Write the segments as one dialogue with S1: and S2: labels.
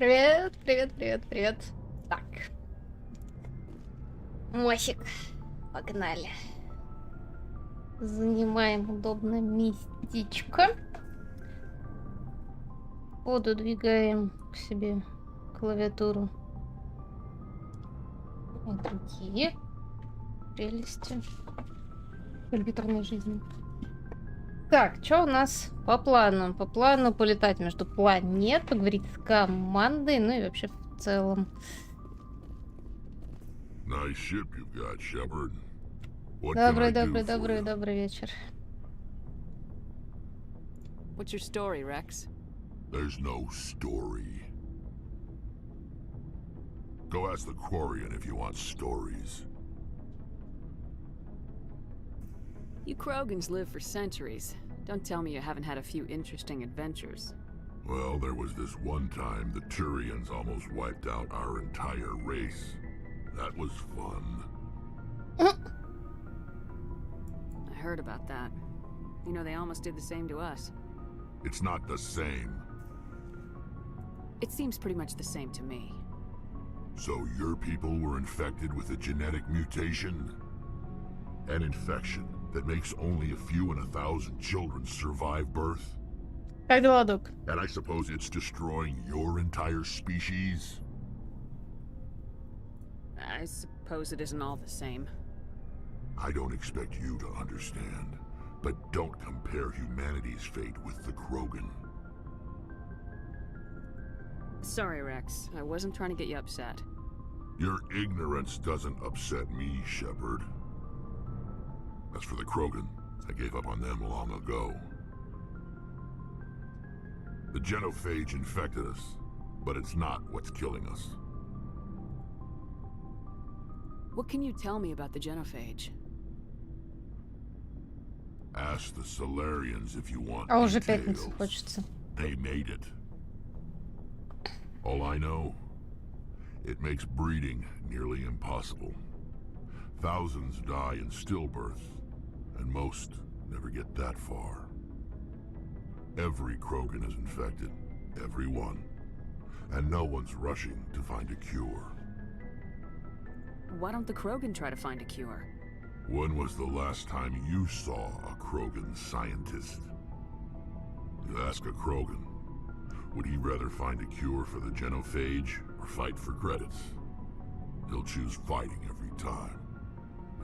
S1: Привет, привет, привет, привет. Так. Мосик. Погнали. Занимаем удобное местечко. Пододвигаем к себе клавиатуру. И другие прелести компьютерной жизни. Так, что у нас по плану? По плану полетать между планет, поговорить с командой, ну и вообще в целом.
S2: Nice ship you've got, Shepard. What can
S1: Добрый,
S2: I do
S1: добрый,
S2: for
S1: добрый,
S2: you?
S1: добрый вечер.
S3: What's your story, Rex?
S2: There's no story. Go ask the Quarian if you want stories.
S3: You Krogans live for centuries. Don't tell me you haven't had a few interesting adventures.
S2: Well, there was this one time the Turians almost wiped out our entire race. That was fun.
S3: I heard about that. You know, they almost did the same to us.
S2: It's not the same.
S3: It seems pretty much the same to me.
S2: So your people were infected with a genetic mutation? An infection that makes only a few in 1,000 children survive birth?
S1: Как дела, док?
S2: And I suppose it's destroying your entire species?
S3: I suppose it isn't all the same.
S2: I don't expect you to understand, but don't compare humanity's fate with the Krogan.
S3: Sorry, Rex. I wasn't trying to get you upset.
S2: Your ignorance doesn't upset me, Shepard. As for the Krogan, I gave up on them long ago. The genophage infected us, but it's not what's killing us.
S3: What can you tell me about the genophage?
S2: Ask the Solarians if you want
S1: А уже пятница
S2: details.
S1: хочется.
S2: They made it. All I know, it makes breeding nearly impossible. Thousands die in stillbirth, and most never get that far. Every Krogan is infected, every one, and no one's rushing to find a cure.
S3: Why don't the Krogan try to find a cure?
S2: When was the last time you saw a Krogan scientist? You ask a Krogan, would he rather find a cure for the genophage or fight for credits? He'll choose fighting every time.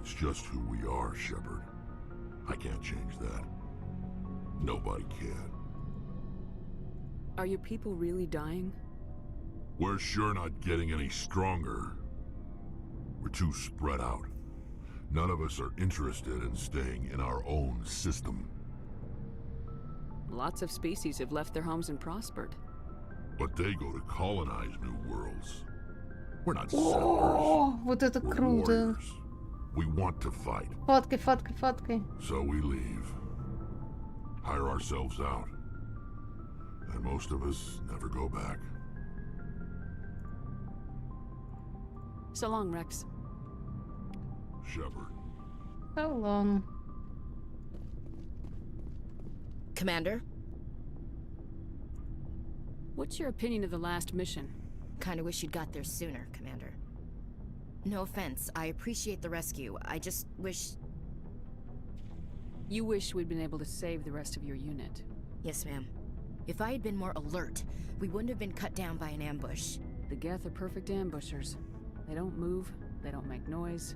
S2: It's just who we are, Shepard. I can't change that. Nobody can.
S3: Are your people really dying?
S2: We're sure not getting any stronger. We're too spread out. None of us are interested in staying in our own system.
S3: Lots of species have left their homes and prospered.
S2: But they go to colonize new worlds. We're not settlers.
S1: О, вот это
S2: We're
S1: круто.
S2: warriors. We want to fight,
S1: Фоткай, фоткай, фоткай.
S2: so we leave. Hire ourselves out. And most of us never go back.
S3: So long, Rex.
S2: Shepard.
S1: So long.
S4: Commander,
S3: What's your opinion of the last mission?
S4: kinda wish you'd got there sooner, Commander. No offense, I appreciate the rescue. I just wish...
S3: You wish we'd been able to save the rest of your unit.
S4: Yes, ma'am. If I had been more alert, we wouldn't have been cut down by an ambush.
S3: The Geth are perfect ambushers. They don't move, they don't make noise,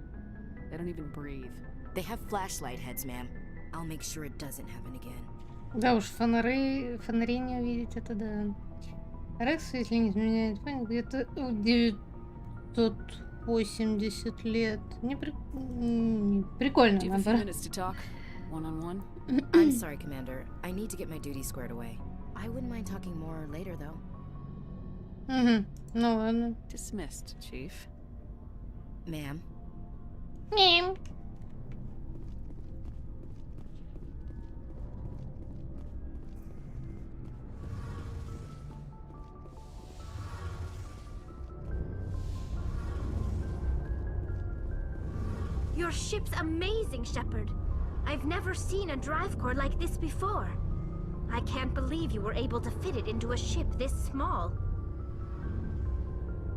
S3: they don't even breathe.
S4: They have flashlight heads, ma'am. I'll make sure it doesn't happen again.
S1: Да уж, фонари не увидеть, это да. Рекс, если не изменяет память, где-то 980 лет. Прикольно,
S3: Do you have a few
S1: наоборот.
S3: minutes to talk? One-on-one?
S4: I'm sorry, Commander. I need to get my duties squared away. I wouldn't mind talking more later, though.
S1: Угу. Ну ладно.
S3: Dismissed, Chief.
S4: Ma'am.
S1: Мим.
S5: Your ship's amazing, Shepard. I've never seen a drive core like this before. I can't believe you were able to fit it into a ship this small.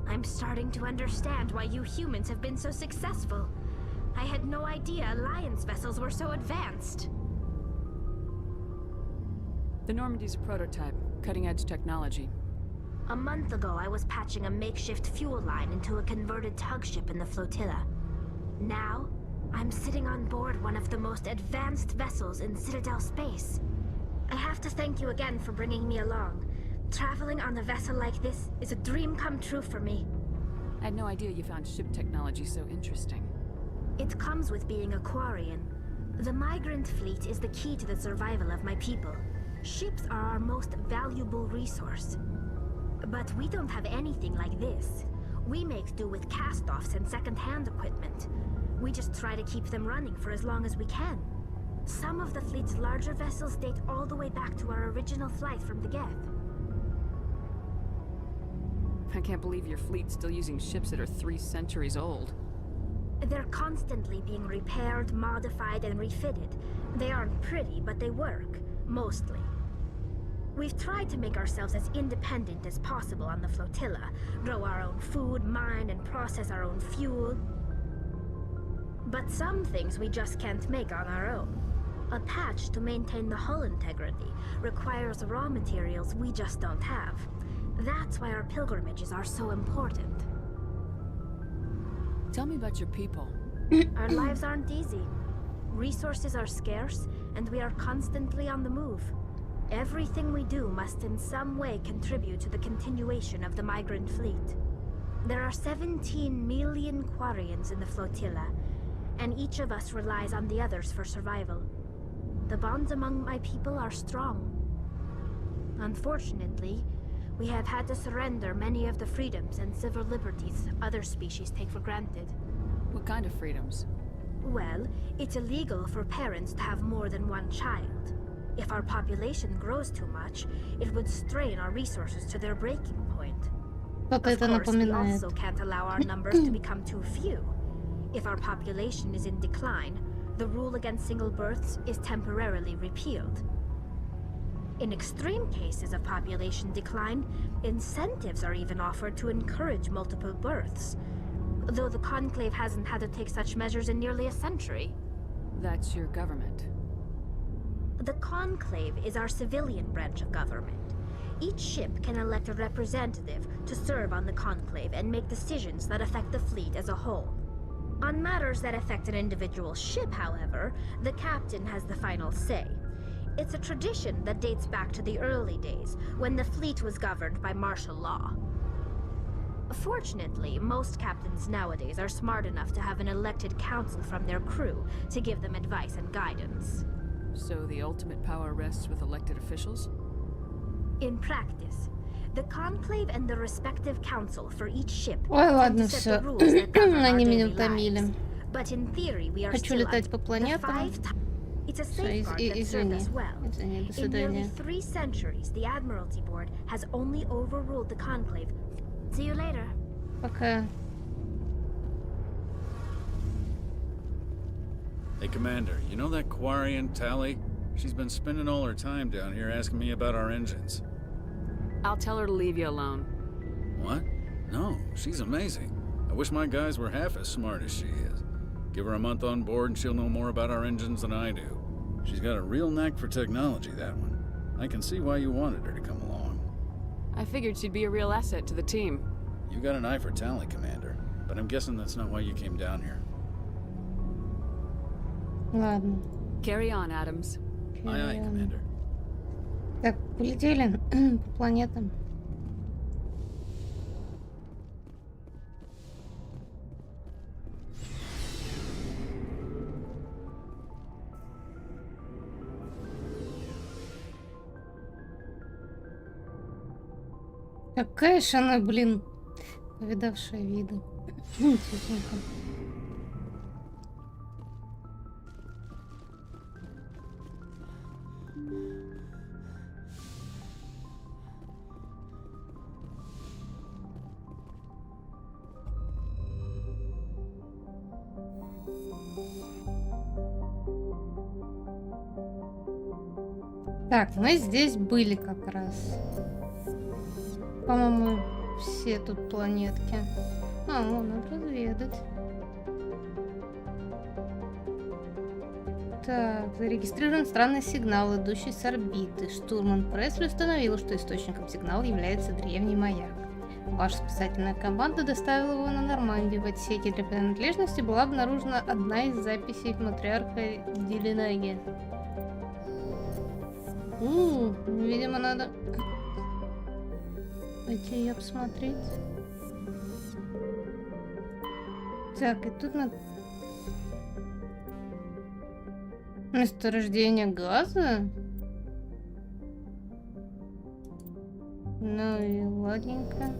S5: I'm starting to understand why you humans have been so successful. I had no idea Alliance vessels were so advanced.
S3: The Normandy's a prototype, cutting-edge technology.
S5: A month ago, I was patching a makeshift fuel line into a converted tug ship in the flotilla. Now, I'm sitting on board one of the most advanced vessels in Citadel space. I have to thank you again for bringing me along. Traveling on a vessel like this is a dream come true for me.
S3: I had no idea you found ship technology so interesting.
S5: It comes with being a Quarian. The migrant fleet is the key to the survival of my people. Ships are our most valuable resource. But we don't have anything like this. We make do with cast-offs and second-hand equipment. We just try to keep them running for as long as we can. Some of the fleet's larger vessels date all the way back to our original flight from the Geth.
S3: I can't believe your fleet's still using ships that are 3 centuries old.
S5: They're constantly being repaired, modified, and refitted. They aren't pretty, but they work. Mostly. We've tried to make ourselves as independent as possible on the flotilla, grow our own food, mine, and process our own fuel. But some things we just can't make on our own. A patch to maintain the hull integrity requires raw materials we just don't have. That's why our pilgrimages are so important.
S3: Tell me about your people.
S5: Our lives aren't easy. Resources are scarce, and we are constantly on the move. Everything we do must in some way contribute to the continuation of the migrant fleet. There are 17 million Quarians in the flotilla, and each of us relies on the others for survival. The bonds among my people are strong. Unfortunately, we have had to surrender many of the freedoms and civil liberties other species take for granted.
S3: What kind of freedoms?
S5: Well, it's illegal for parents to have more than one child. If our population grows too much, it would strain our resources to their breaking point.
S1: Что-то
S5: Of
S1: это
S5: course, we
S1: напоминает.
S5: also can't allow our numbers to become too few. If our population is in decline, the rule against single births is temporarily repealed. In extreme cases of population decline, incentives are even offered to encourage multiple births, though the Conclave hasn't had to take such measures in nearly a century.
S3: That's your government.
S5: The Conclave is our civilian branch of government. Each ship can elect a representative to serve on the Conclave and make decisions that affect the fleet as a whole. On matters that affect an individual ship, however, the captain has the final say. It's a tradition that dates back to the early days, when the fleet was governed by martial law. Fortunately, most captains nowadays are smart enough to have an elected council from their crew to give them advice and guidance.
S3: So the ultimate power rests with elected officials?
S5: In practice, the Conclave and the respective council for each ship
S1: Ой,
S5: tend
S1: ладно,
S5: to set
S1: все.
S5: the rules that govern our
S1: Они меня
S5: daily
S1: утомили.
S5: lives. But in theory, we are
S1: Хочу
S5: still
S1: летать по
S5: the
S1: планетам.
S5: 5 times. It's a
S1: Всё,
S5: safeguard that served
S1: извини.
S5: us well.
S1: Извини, до
S5: In nearly
S1: свидания.
S5: 3 centuries, the Admiralty Board has only overruled the Conclave. See you later.
S1: Пока.
S6: Hey, Commander, you know that Quarian, Tally? She's been spending all her time down here asking me about our engines.
S3: I'll tell her to leave you alone.
S6: What? No, she's amazing. I wish my guys were half as smart as she is. Give her a month on board and she'll know more about our engines than I do. She's got a real knack for technology, that one. I can see why you wanted her to come along.
S3: I figured she'd be a real asset to the team.
S6: You got an eye for Tally, Commander, but I'm guessing that's not why you came down here.
S1: Ладно.
S3: Carry on, Adams.
S6: Aye, aye, Commander.
S1: Так, полетели по планетам. Какая же она, блин, повидавшая виды. Тихонько. Так, мы здесь были как раз. По-моему, все тут планетки. А, ну, надо разведать. Так, зарегистрирован странный сигнал, идущий с орбиты. Штурман Пресли установил, что источником сигнала является древний маяк. Ваша спасательная команда доставила его на Нормандию. В отсеке для принадлежности была обнаружена одна из записей матриарха Делинаги. Видимо, надо пойти ее посмотреть. Так, и тут надо... Месторождение газа? Ну и ладненько.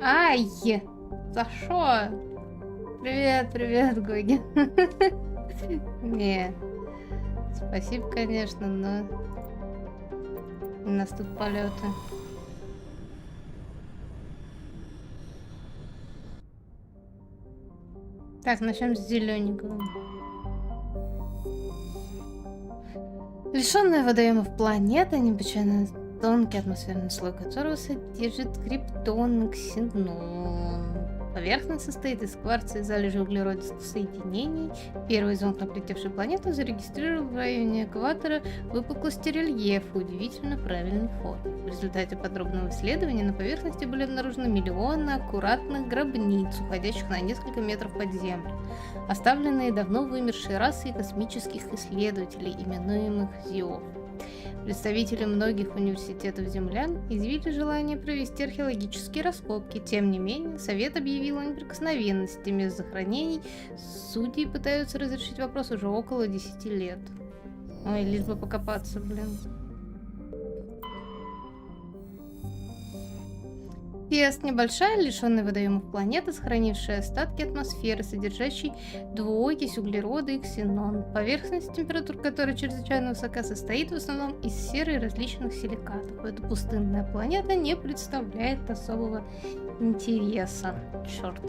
S1: Ай! За шо? Привет, привет, Гоги. Не. Спасибо, конечно, но... У нас тут полеты. Так, начнем с зелененького. Лишенная водоемов планета, необычайно тонкий атмосферный слой которого содержит криптон и ксенон. Поверхность состоит из кварца и залежей углеродистых соединений. Первый зонд, облетевший планету, зарегистрировал в районе экватора выпуклости рельефа удивительно правильной формы. В результате подробного исследования на поверхности были обнаружены миллионы аккуратных гробниц, уходящих на несколько метров под землю, оставленные давно вымершей расой космических исследователей, именуемых ЗИО. Представители многих университетов землян изъявили желание провести археологические раскопки. Тем не менее, Совет объявил о неприкосновенности мест захоронений. Судьи пытаются разрешить вопрос уже около 10 лет. Ой, лишь бы покопаться, блин. Тест — небольшая, лишенная водоемов планета, сохранившая остатки атмосферы, содержащей двуокись углерода и ксенон. Поверхность, температура которой чрезвычайно высока, состоит в основном из серы и различных силикатов. Эта пустынная планета не представляет особого интереса. Черт.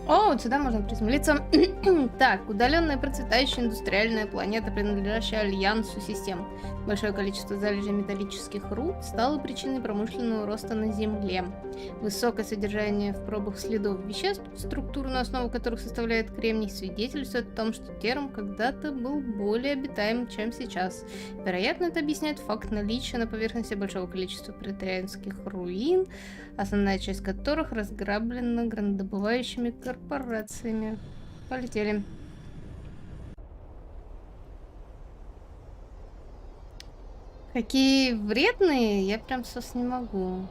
S1: О, вот сюда можно приземлиться. Так, удаленная процветающая индустриальная планета, принадлежащая альянсу систем. Большое количество залежей металлических руд стало причиной промышленного роста на Земле. Высокое содержание в пробах следов веществ, структуру, на основу которых составляет кремний, свидетельствует о том, что терм когда-то был более обитаем, чем сейчас. Вероятно, это объясняет факт наличия на поверхности большого количества преторианских руин, основная часть которых разграблена гранодобывающими корпорациями. Полетели. Какие вредные, я прям сос не могу.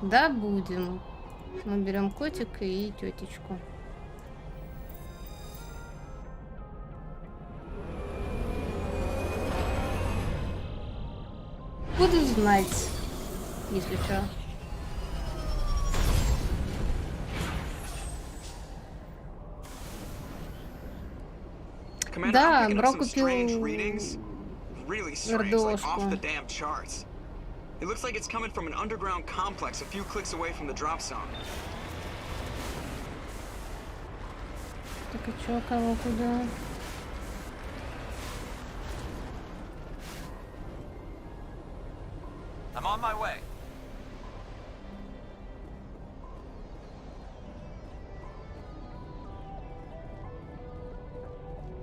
S1: Да, будем. Мы берем котика и тетечку. Буду знать, если что. Да, Бро купил РДОшку.
S7: It looks like it's coming from an underground complex a few clicks away from the drop zone.
S1: Так и чё, кого, куда?
S7: I'm on my way.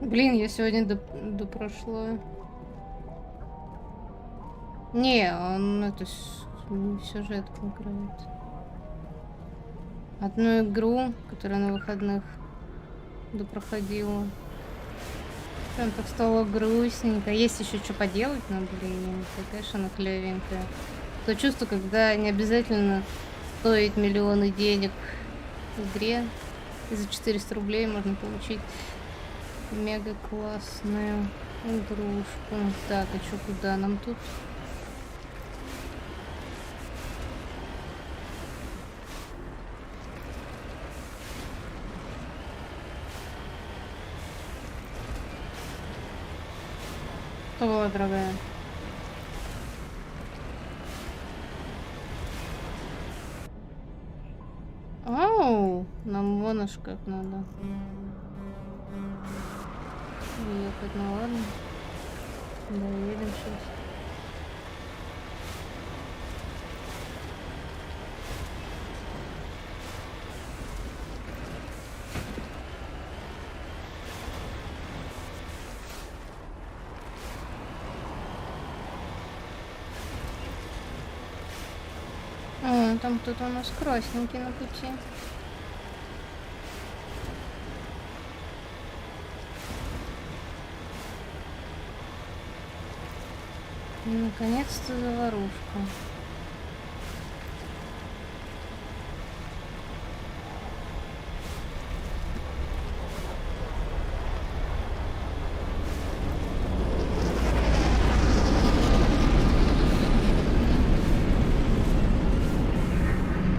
S1: Блин, я сегодня допрошла. Не, он это сюжет играет. Одну игру, которая на выходных допроходила. Прям так стало грустненько. Есть еще что поделать, но, блин, такая же она клевенькая. То чувство, когда не обязательно стоит миллионы денег в игре. И за 400 рублей можно получить мега классную игрушку. Так, а что, куда нам тут? Что было, дорогая? Оу, нам вон аж как надо. Ехать, ну ладно. Доедем сейчас. О, там кто-то у нас красненький на пути. Наконец-то заварушка.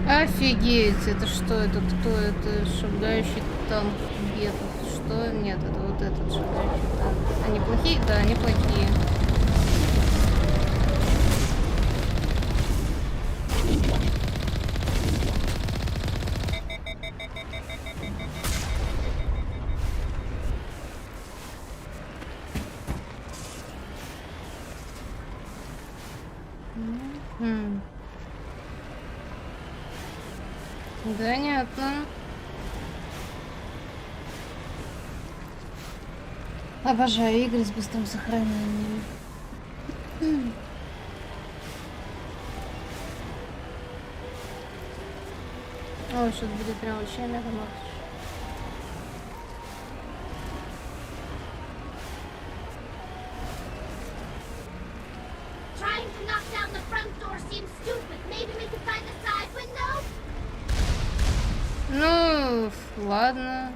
S1: Офигеть, это что? Это кто? Это шагающий танк бетов. Что? Нет, это вот этот шагающий танк. Они плохие? Да, они плохие. Понятно. Обожаю игры с быстрым сохранением. Ой, сейчас будет прям вообще мега макс.
S5: Trying to knock down the front door seems stupid. Maybe we could find the side window?
S1: Ну, ладно.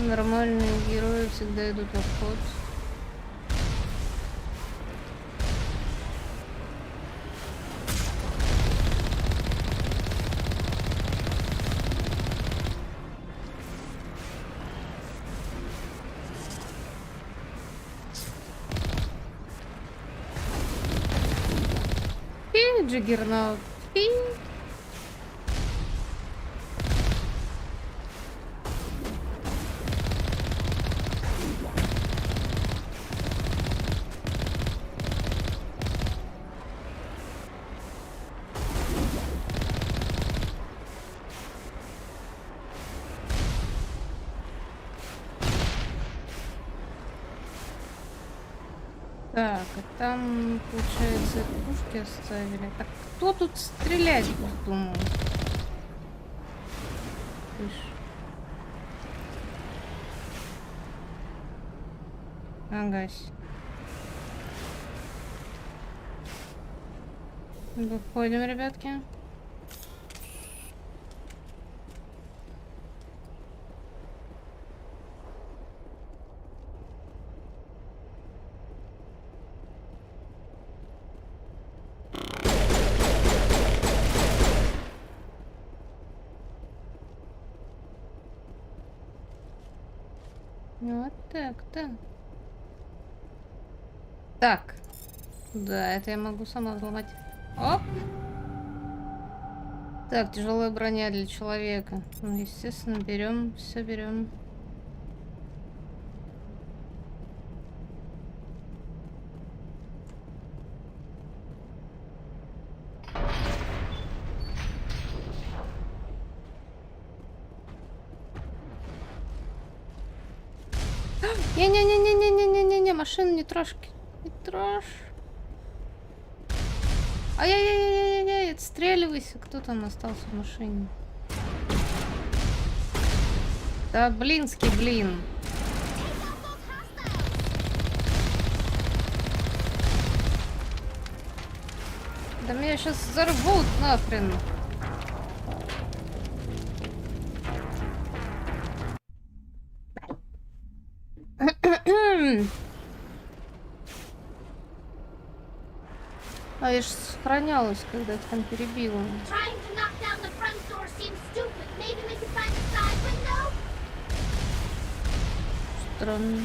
S1: Нормальные герои всегда идут в обход. Джиггернаут. Так, а там, получается, пушки оставили. Так, кто тут стрелять думал? Агась. Выходим, ребятки. Вот так-то. Так. Да, это я могу сама взломать. Оп! Так, тяжелая броня для человека. Ну, естественно, берем, все берем. Не-не-не-не-не-не-не-не, машину не трожь. Не трожь. Ай-яй-яй-яй-яй, отстреливайся. Кто там остался в машине? Да, блинский блин. Да меня сейчас взорвут нахрен. А я ж сохранялась, когда их там перебила. Странно.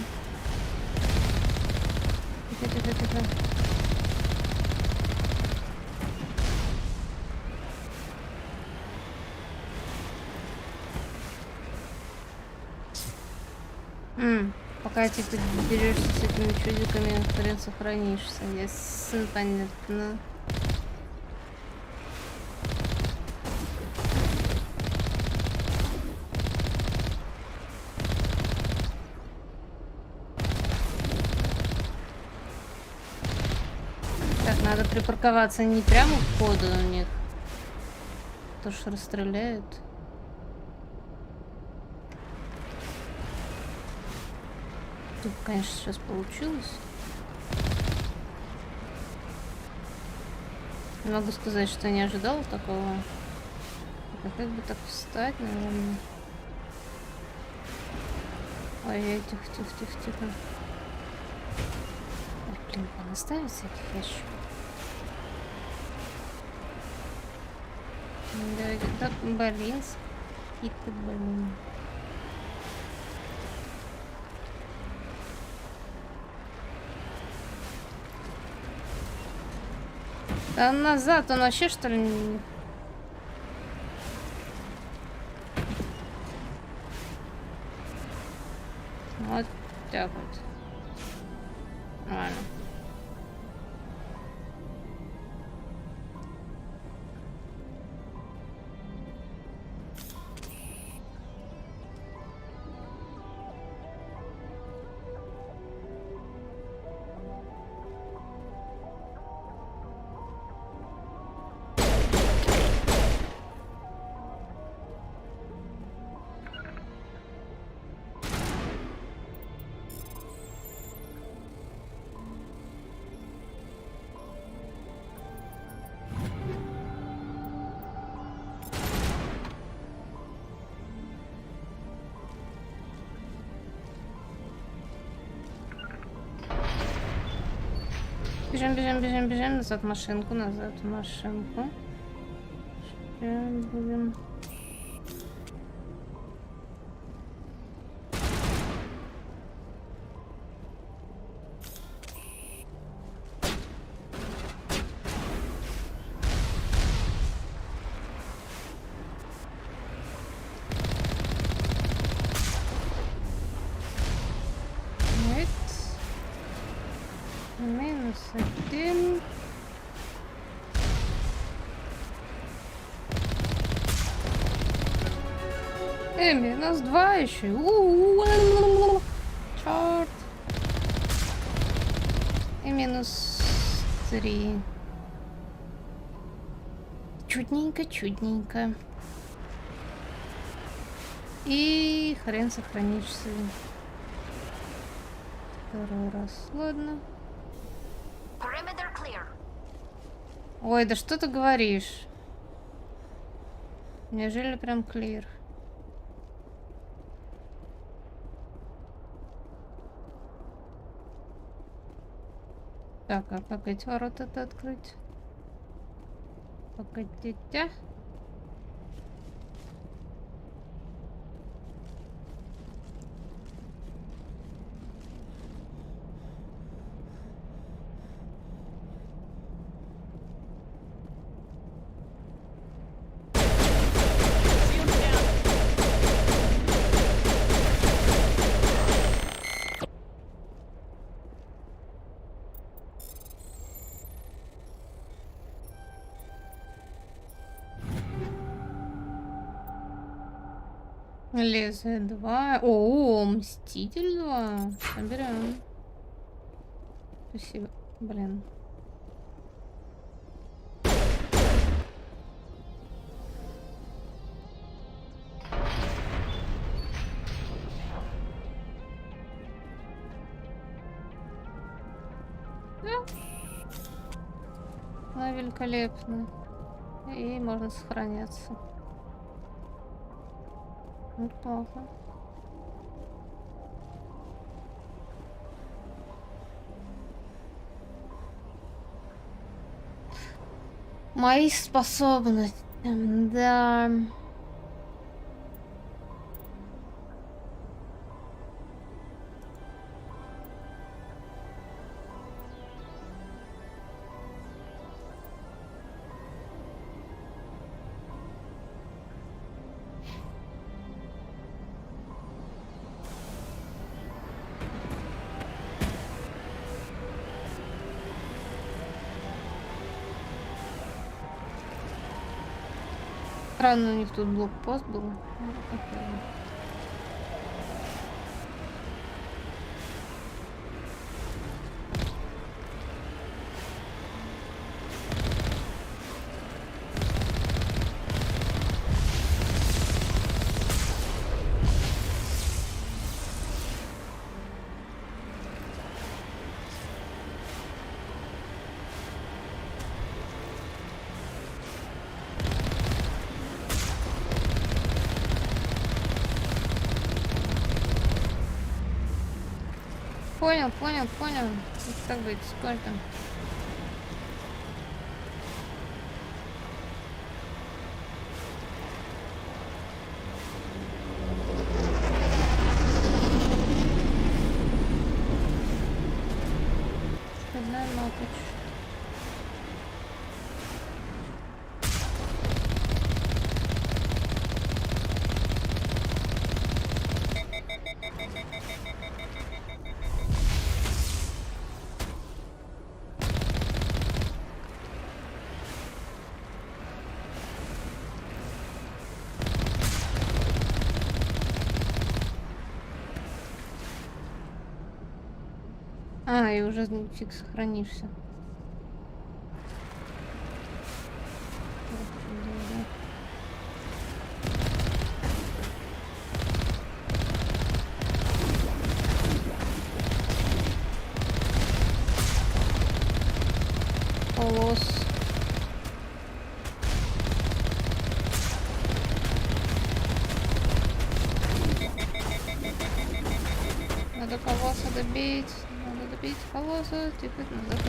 S1: Тихо-тихо-тихо. Пока ты тут дерешься с этими чудиками, хрен сохранишься. Ясно, понятно. Так, надо припарковаться не прямо в входу у них. То, что расстреляют. Тут, конечно, сейчас получилось. Не могу сказать, что не ожидала такого. А как бы так встать, наверное. Ой, тихо. Ой, блин, понаставить всяких еще. Да, блин, спит-то, блин. Да назад он вообще, что ли, не... Вот так вот. Нормально. Бежим. Назад в машинку. Сейчас будем... -1. -2 еще. Черт. И -3. Чудненько. И хрен сохранишься. Второй раз. Ладно. Ой, да что ты говоришь? Неужели прям клир? Так, а как эти ворота-то открыть? Погодите. Лезвие 2. О, Мститель 2. Соберем. Спасибо. Блин. Ну, великолепно. И можно сохраняться. Неплохо. Мои способности. Да. странно, у них тут блокпост был. Ну, окей. Понял. Как быть, сколько? Одна ночь. А, и уже фиг сохранишься. Полос. Надо колосса добить. Надо добить колосса. Тихо, назад.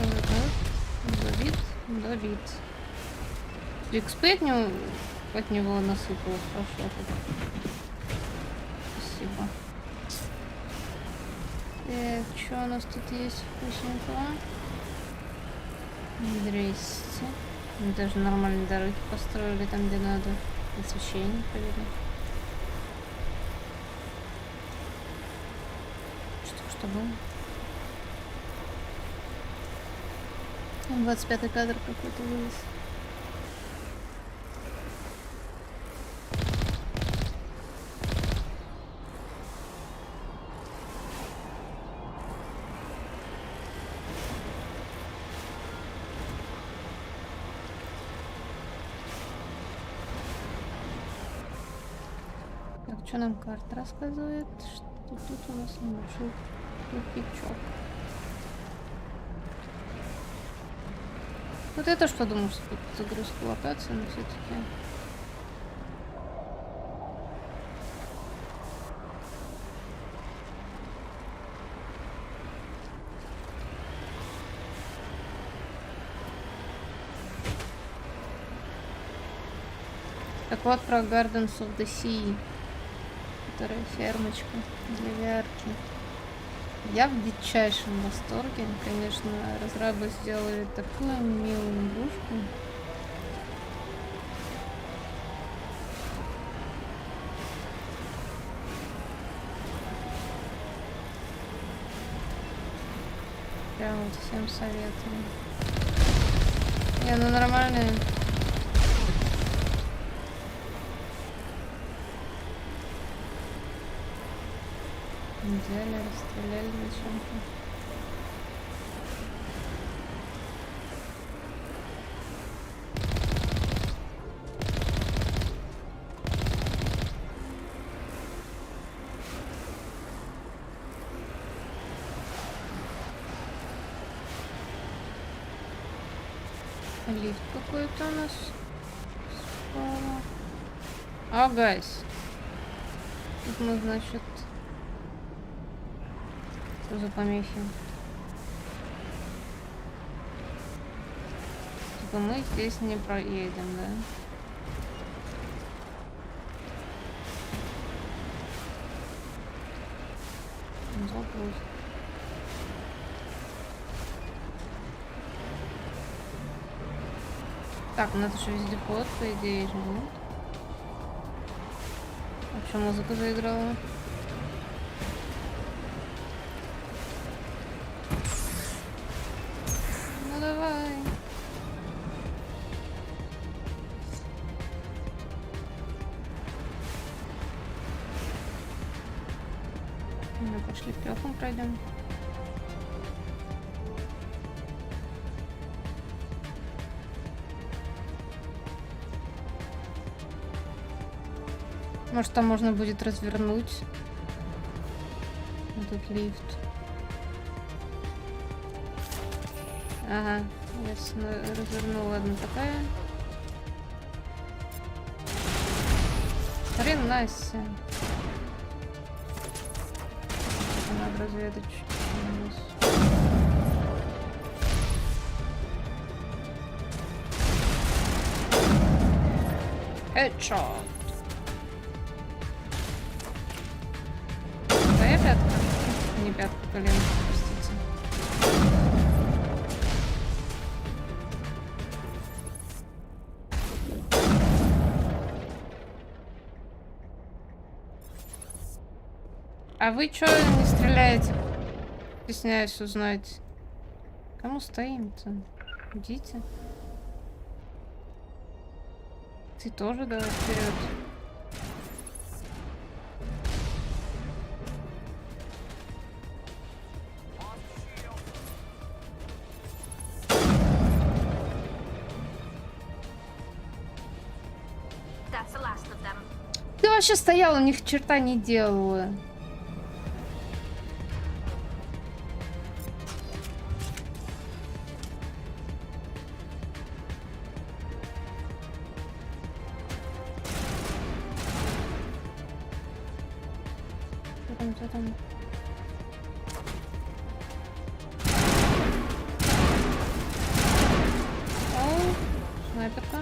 S1: Добить. XP от него насыпал. Хорошо. Спасибо. Так, что у нас тут есть вкусненького? Здрасте. Даже нормальные дороги построили там, где надо. Освещение провели. Что было? 25-й кадр какой-то вылез. Так, что нам карта рассказывает? Что тут у нас небольшой тупичок. Вот это что, думаю, что тут загрузка локации, но все-таки. Так вот про Gardens of the Sea, которая фермочка для вярки. Я в дичайшем восторге. Конечно, разрабы сделали такую милую игрушку. Прям вот всем советую. Не, ну нормальная. Взяли, расстреляли зачем-то. Лифт какой-то у нас справа. А, гайс. Тут мы, значит... Что за помехи? Типа мы здесь не проедем, да? Запрос. Так, у нас еще вездеход, по идее, же, нет? А что, музыка заиграла? Ну давай. успехом пройдем. Может, там можно будет развернуть этот лифт. Ага, ясно, развернула одна такая. Хрена себе. Надо разведать чуть-чуть. Хедшот. Твоя пятка? Не пятка, колено, простите. А вы чё не стреляете? Стесняюсь узнать. Кому стоим-то? Идите. Ты тоже давай вперед.
S5: That's the last of them.
S1: Ты вообще стояла, у них черта не делала. Что там? О, снайперка.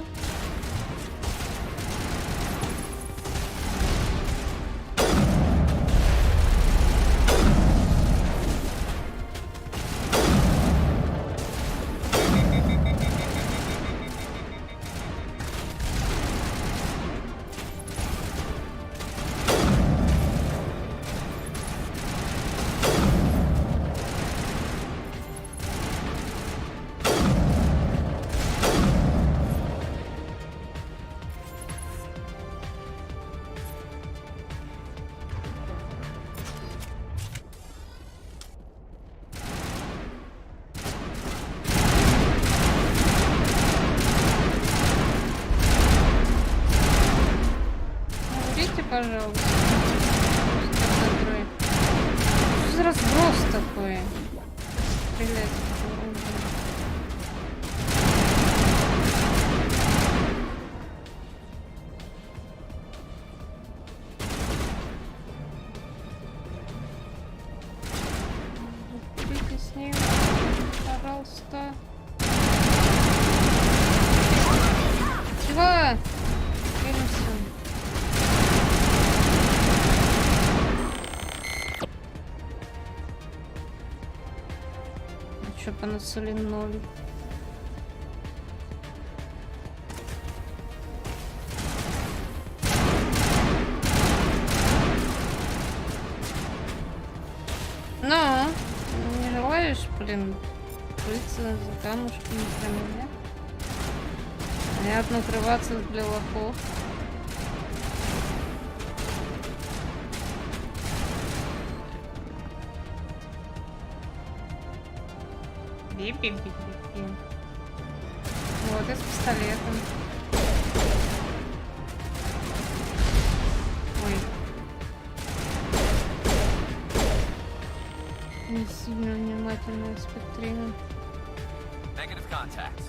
S1: Пожалуйста. Что за разброс такой? Стрелять. Убейте с ним, пожалуйста. Чего? Фильмся. Что понацели ноль? Ну, не желаешь, блин, крыться за камушками прямо, нет? Понятно, укрываться для лохов. Би-би-би-би-би. Вот, и с пистолетом. Ой. Не сильно внимательная Spectrine.
S8: Negative contact.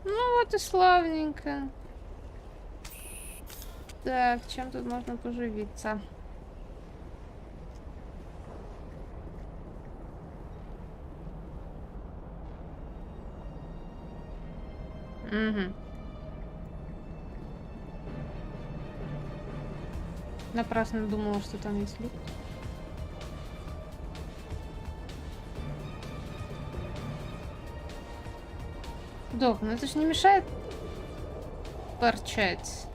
S1: Ну вот и славненько. Так, чем тут можно поживиться? Угу. Напрасно думала, что там есть лифт. Док, ну это же не мешает торчать.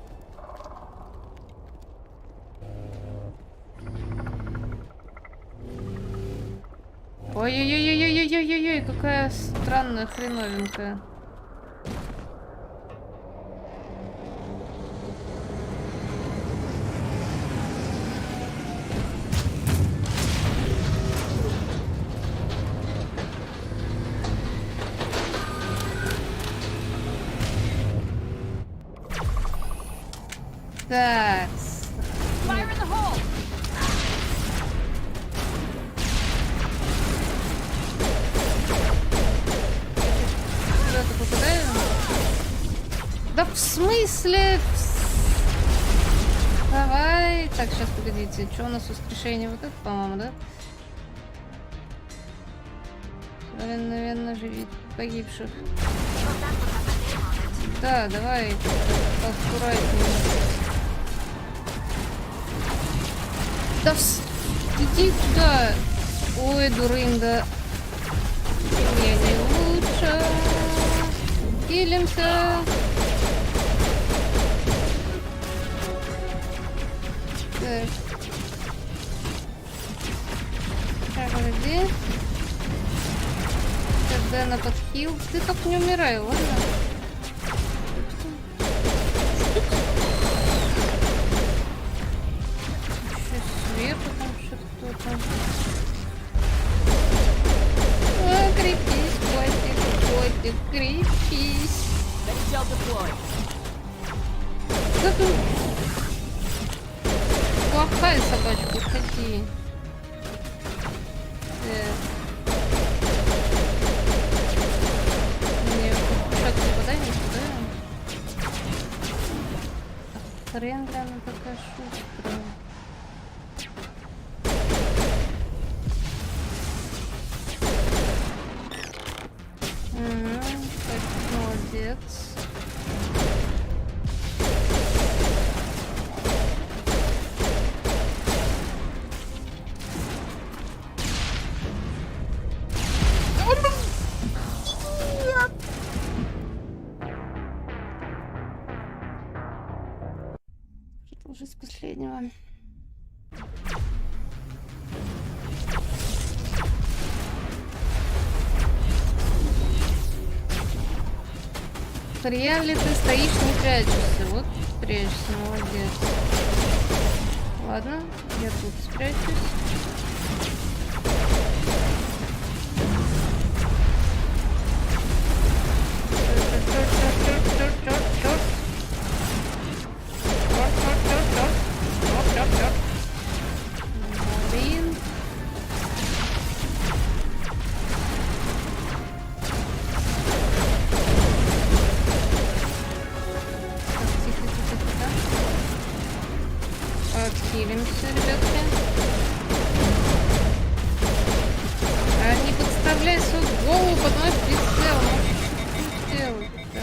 S1: Ой-ой-ой-ой-ой-ой-ой-ой, какая странная хреновенькая. Так.
S3: Fire in the hole!
S1: Куда-то попадаю? Да в смысле? Давай. Так, сейчас, погодите. Что у нас воскрешение? Вот это, по-моему, да? Наверное, живит погибших. Да, давай. Аккуратнее. Да иди туда. Ой, дурында. Я не лучше. Килимся. Так. Погоди. Когда на подхил. Ты так не умирай, ладно? Еще сверху там что-то кто-то. А, крепись, котик, крепись.
S3: Ready gel deployed.
S1: Да ты плохая собачка, уходи. Не, шаг не подай, не туда. Хрен, да, она такая шустрая. Так, молодец. Уже с последнего. Хрен ли ты стоишь, не прячешься? Вот прячешься, молодец. Ладно, я тут спрячусь. Блин. Отхилимся, ребятки. А не подставляй свою голову под мой прицел. Ну, что делать, да?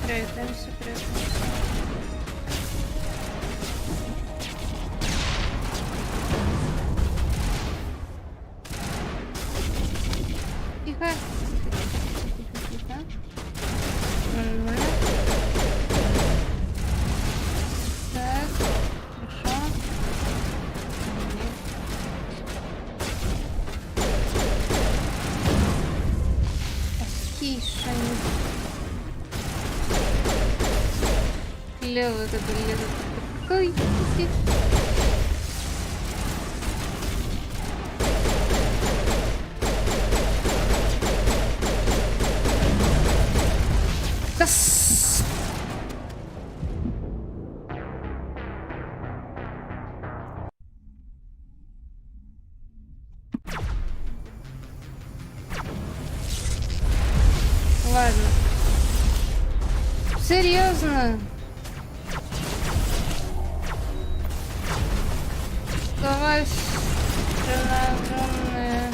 S1: Прятаемся, прятаемся. Тихо. Тихо. Нормально. Так, хорошо. Тише. Левый это левый. Какой? Кас. Ладно. Серьезно? Давай тренажерные.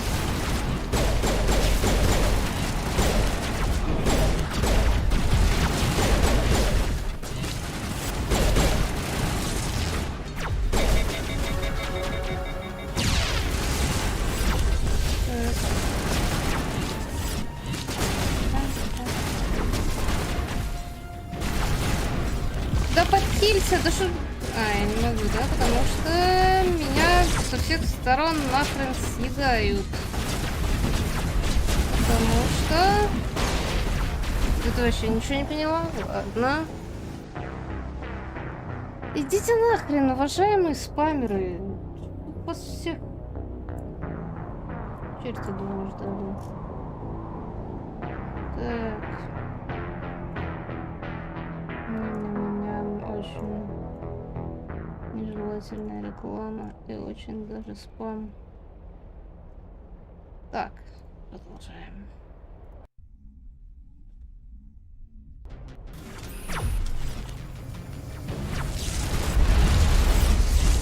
S1: Да подхилься, да что... Я не могу, да? Потому что меня со всех сторон нахрен съедают. Потому что... Ты вообще ничего не поняла? Ладно. Идите нахрен, уважаемые спамеры. Вас всех... Черт, ты думаешь, да? Так. У меня очень нежелательная реклама и очень даже спам. Так, продолжаем.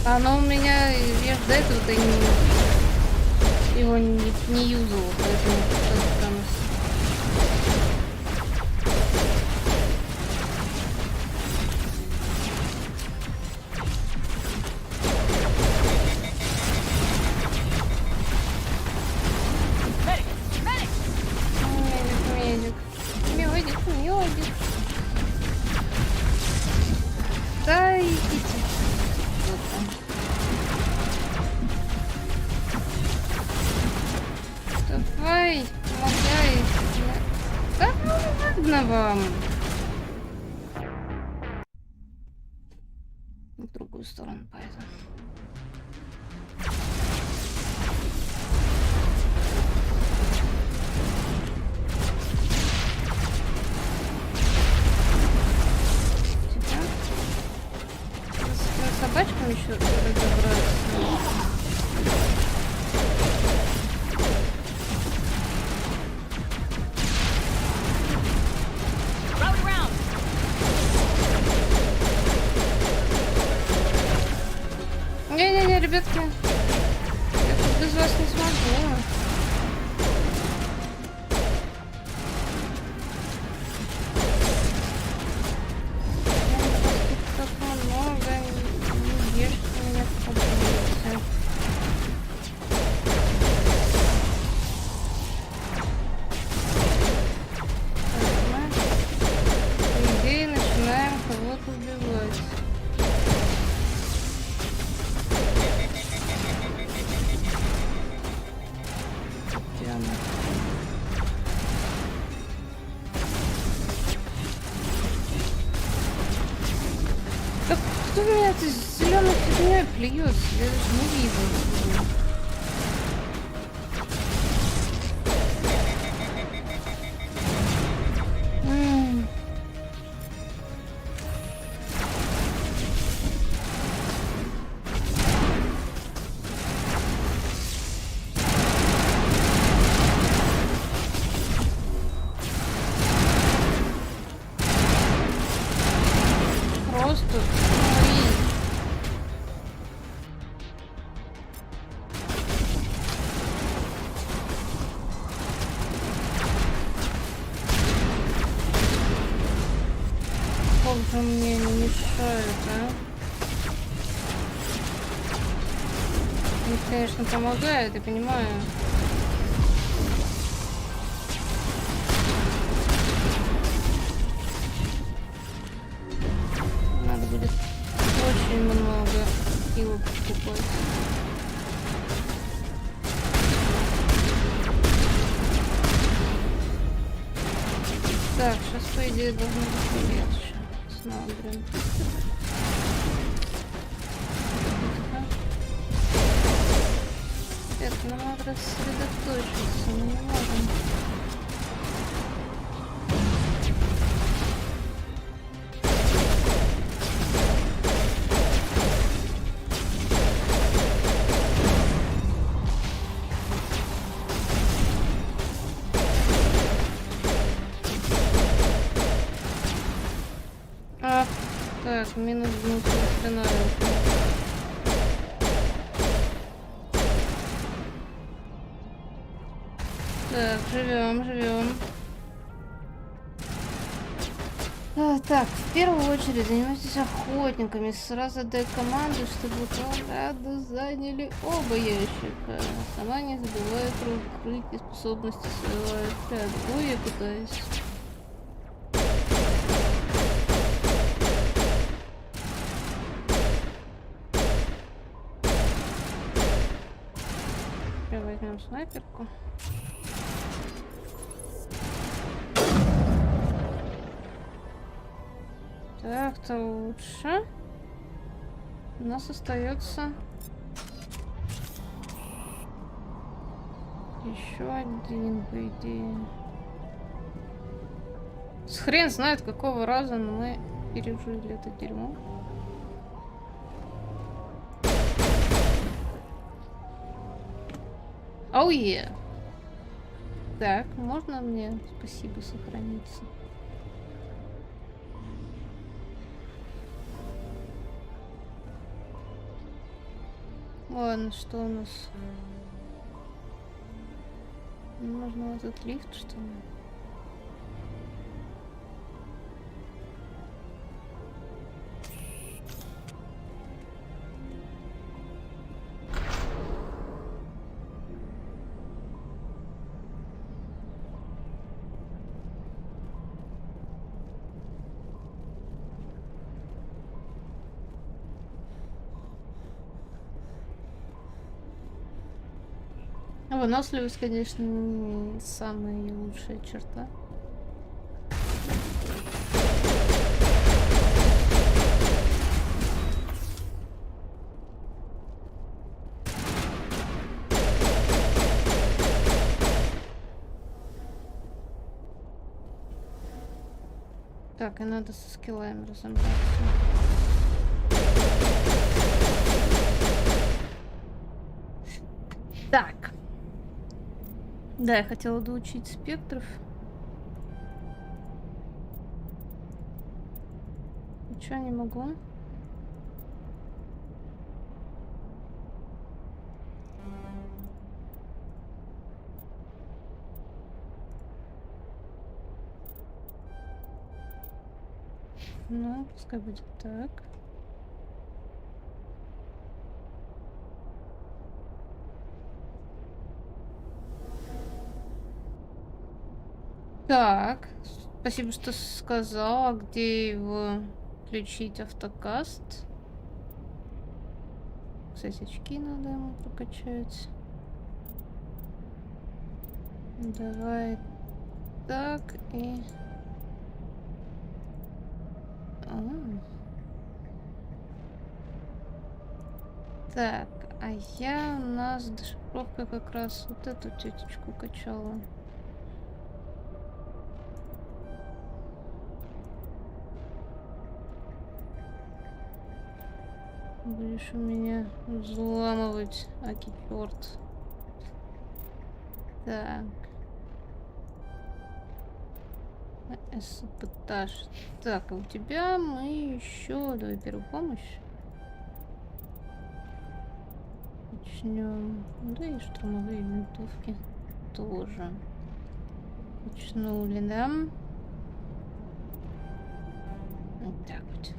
S1: Оно у меня, я до этого-то его не юзала, поэтому там... Медик. Да, идите. Вот там. Давай, помогай. Да ну ладно вам. В другую сторону пойду. Собачкам еще разобраться. Не-не-не, ребятки. Я тут без вас не смогу. Кто в меня этой зеленой фигней плюется? Я даже не вижу. Просто как же мне не мешает, а? Мне, конечно, помогает, я понимаю. Надо будет очень много его покупать. Так, сейчас, по идее, должно быть легче. Смотрим. Ребят, нам надо рассредоточиться, мы не можем. Так, минус не Так, живем. Так, в первую очередь занимайтесь охотниками. Сразу дай команду, чтобы команды заняли оба ящика. Сама не забывай про укрытие способности своего отряда. Ой, я пытаюсь. Сейчас возьмем снайперку. Так-то лучше. У нас остается еще один, по идее. Хрен знает, какого раза мы пережили это дерьмо. Ауе! Так, можно мне, спасибо, сохраниться? Ладно, что у нас? Нужно вот этот лифт, что ли? Выносливость, конечно, не самая её лучшая черта. Так, и надо со скиллами разобраться. Так. Да, я хотела доучить спектров. Ничего не могу. Ну, пускай будет так. Так, спасибо, что сказала, где его включить автокаст. Кстати, очки надо ему прокачать. Давай так и... Так, а я у нас дешифровка как раз вот эту тетечку качала. Будешь у меня взламывать, аки черт. Так. Эсэпэтаж. Так, а у тебя мы еще... Давай первую помощь. Начнем. Да и штурмовые винтовки тоже. Начнули, да? Вот так вот.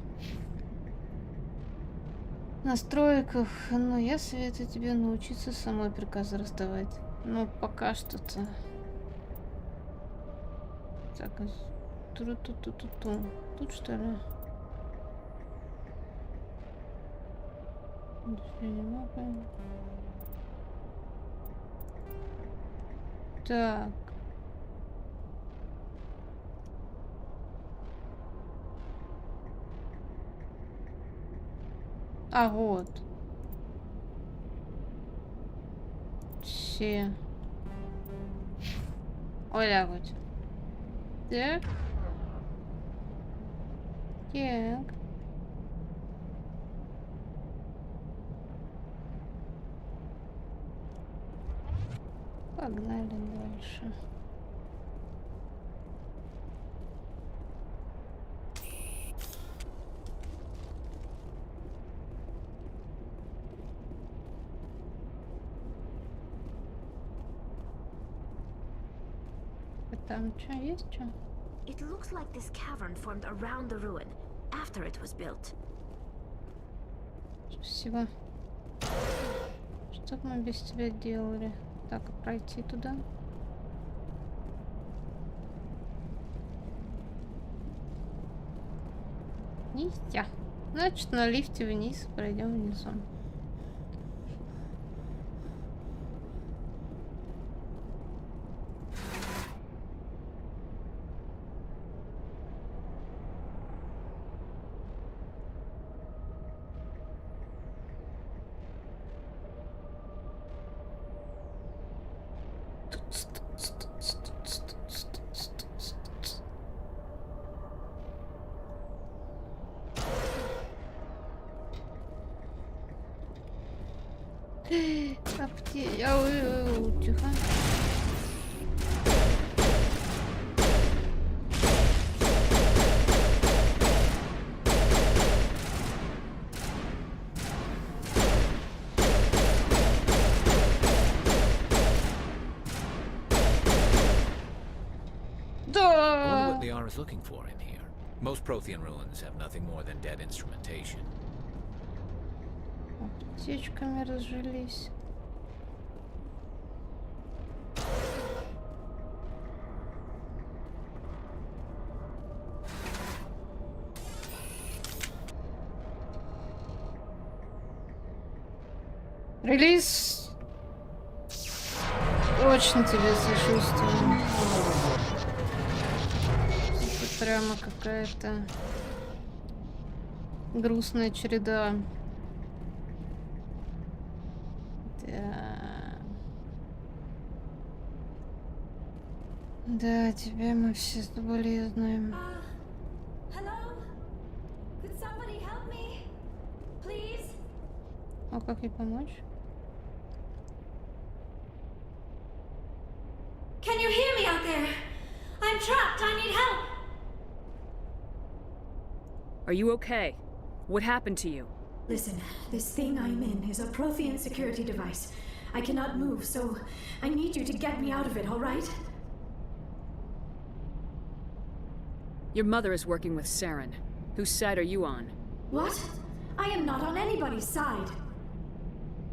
S1: В настройках, ну, я советую тебе научиться самой приказы раздавать. Но пока что-то. Так, тут что ли? Я не могу. Так. А вот. Все. Оля, вот. Так. Так. Погнали дальше. Там что есть, что?
S5: It looks like this cavern formed around the ruin after it was built.
S1: Спасибо. Что бы мы без тебя делали? Так, а пройти туда? Нельзя. Значит, на лифте вниз, пройдем внизу. Тихо.
S9: I wonder what Liara is looking for in here. Most Prothean ruins have nothing more than dead instrumentation.
S1: Аптечками разжились. Релиз. Очень тебе сочувствую. Это прямо какая-то грустная череда. Да, тебя мы все соболезнуем. А как ей помочь?
S10: Can you hear me out there? I'm trapped. I need help.
S3: Are you okay? What happened to you?
S10: Listen, this thing I'm in is a Prothean security device. I cannot move, so I need you to get me out of it, all right?
S3: Your mother is working with Saren. Whose side are you on?
S10: What? I am not on anybody's side.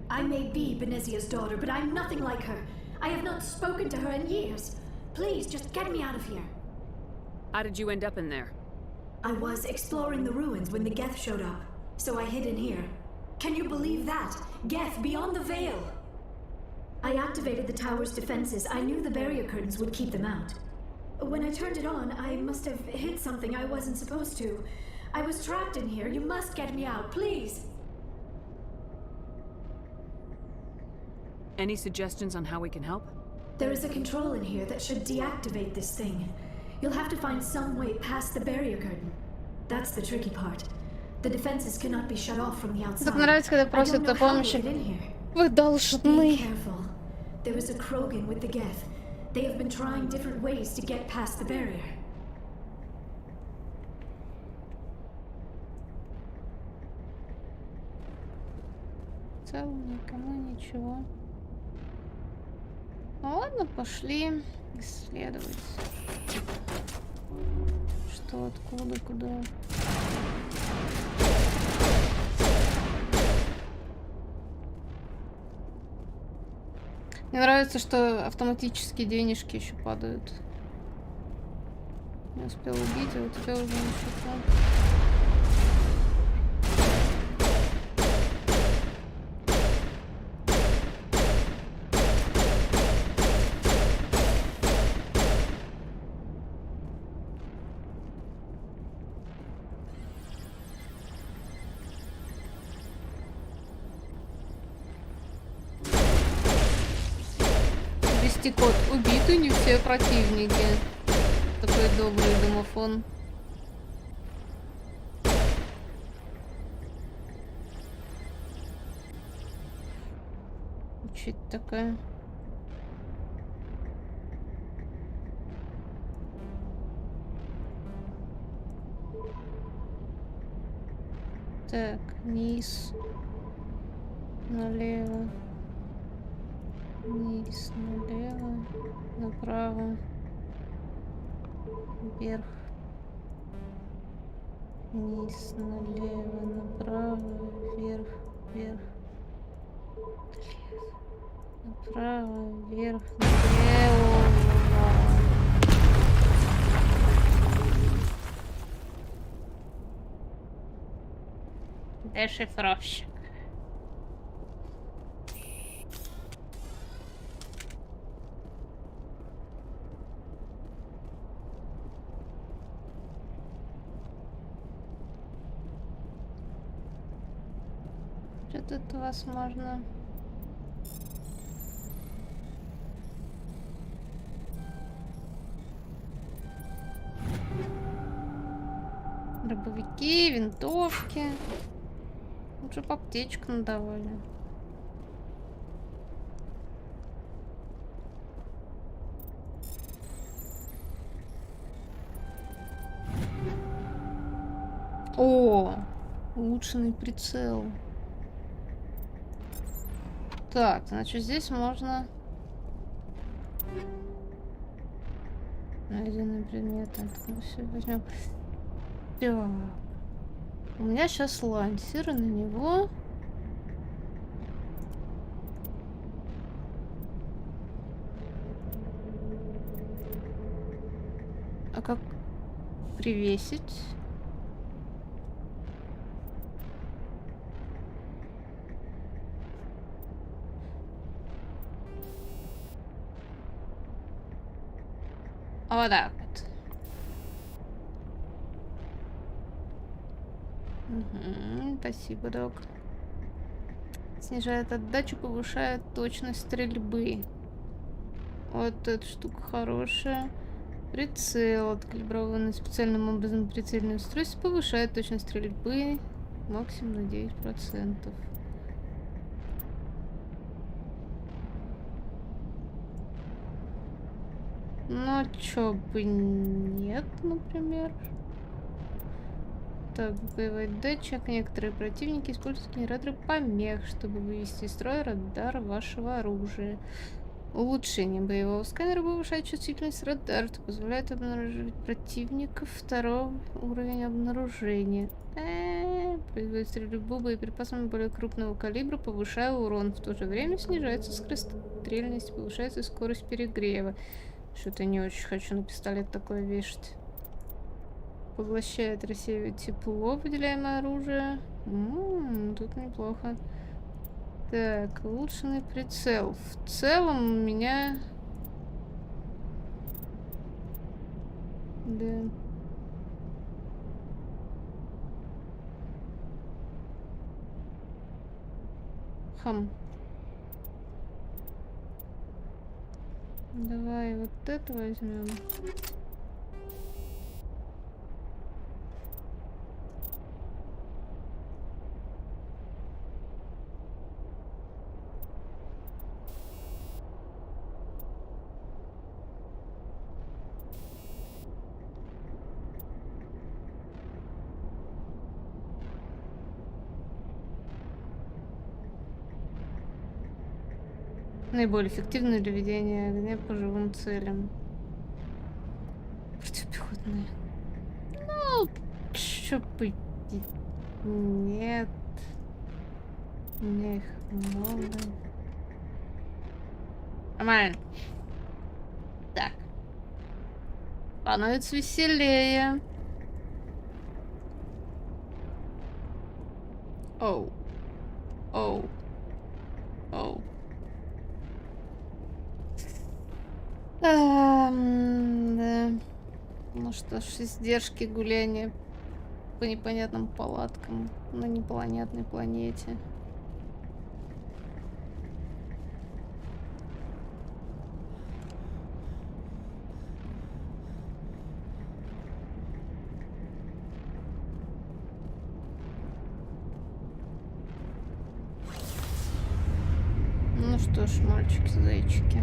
S10: I may be Benezia's daughter, but I'm nothing like her. I have not spoken to her in years. Please, just get me out of here.
S3: How did you end up in there?
S10: I was exploring the ruins when the Geth showed up, so I hid in here. Can you believe that? Geth beyond the veil! I activated the tower's defenses. I knew the barrier curtains would keep them out. When I turned it on, I must have hit something I wasn't supposed to. I was trapped in here. You must get me out, please!
S3: Any suggestions on how we can help?
S10: There is a control in here that should deactivate this thing. You'll have to find some way past the barrier curtain. That's the tricky part. The defenses cannot be shut off from the outside.
S1: Так нравится, когда просят о помощи. Вы должны.
S10: Be careful. There is a Krogan with the Geth. They have been trying different ways to get past the barrier.
S1: В целом никому ничего. Ну ладно, пошли исследовать. Что, откуда, куда. Мне нравится, что автоматически денежки еще падают. Не успел убить, а у тебя уже ничего. Кот убиты, не все противники. Такой добрый домофон. Что это такое? Так, низ. Налево. Вниз, налево, направо, вверх, вниз, налево, направо, вверх, вверх, направо, вверх, налево. Дешифровщик. Что тут возможно? Дробовики, винтовки. Лучше бы аптечку надавали. О, улучшенный прицел. Так, значит, здесь можно... Найденные предметы. Ну, все, возьмем. Так. У меня сейчас лансер, и на него... А как привесить? Вот так вот. Угу, спасибо, док. Снижает отдачу, повышает точность стрельбы. Вот эта штука хорошая. Прицел, откалиброванный специальным образом прицельное устройство, повышает точность стрельбы максимум на 9%. Ну, чё бы нет, например. Так, боевой датчик. Некоторые противники используют генераторы помех, чтобы вывести из строя радар вашего оружия. Улучшение боевого сканера повышает чувствительность радара, что позволяет обнаруживать противников второго уровня обнаружения. Производит стрельбу боеприпасами более крупного калибра, повышая урон. В то же время снижается скорострельность, повышается скорость перегрева. Что-то не очень хочу на пистолет такое вешать. Поглощает, рассеивает тепло, выделяемое оружие. Тут неплохо. Так, улучшенный прицел. В целом у меня... Да. Давай вот это возьмем. Наиболее эффективное для ведения огня по живым целям. Противопехотные. Ну, чё бы... Нет. У меня их много. Нормально. Так. Становится веселее. Оу. Оу. Оу. Да. Ну что ж, издержки гуляния по непонятным палаткам на непланетной планете. Ну что ж, мальчики-зайчики,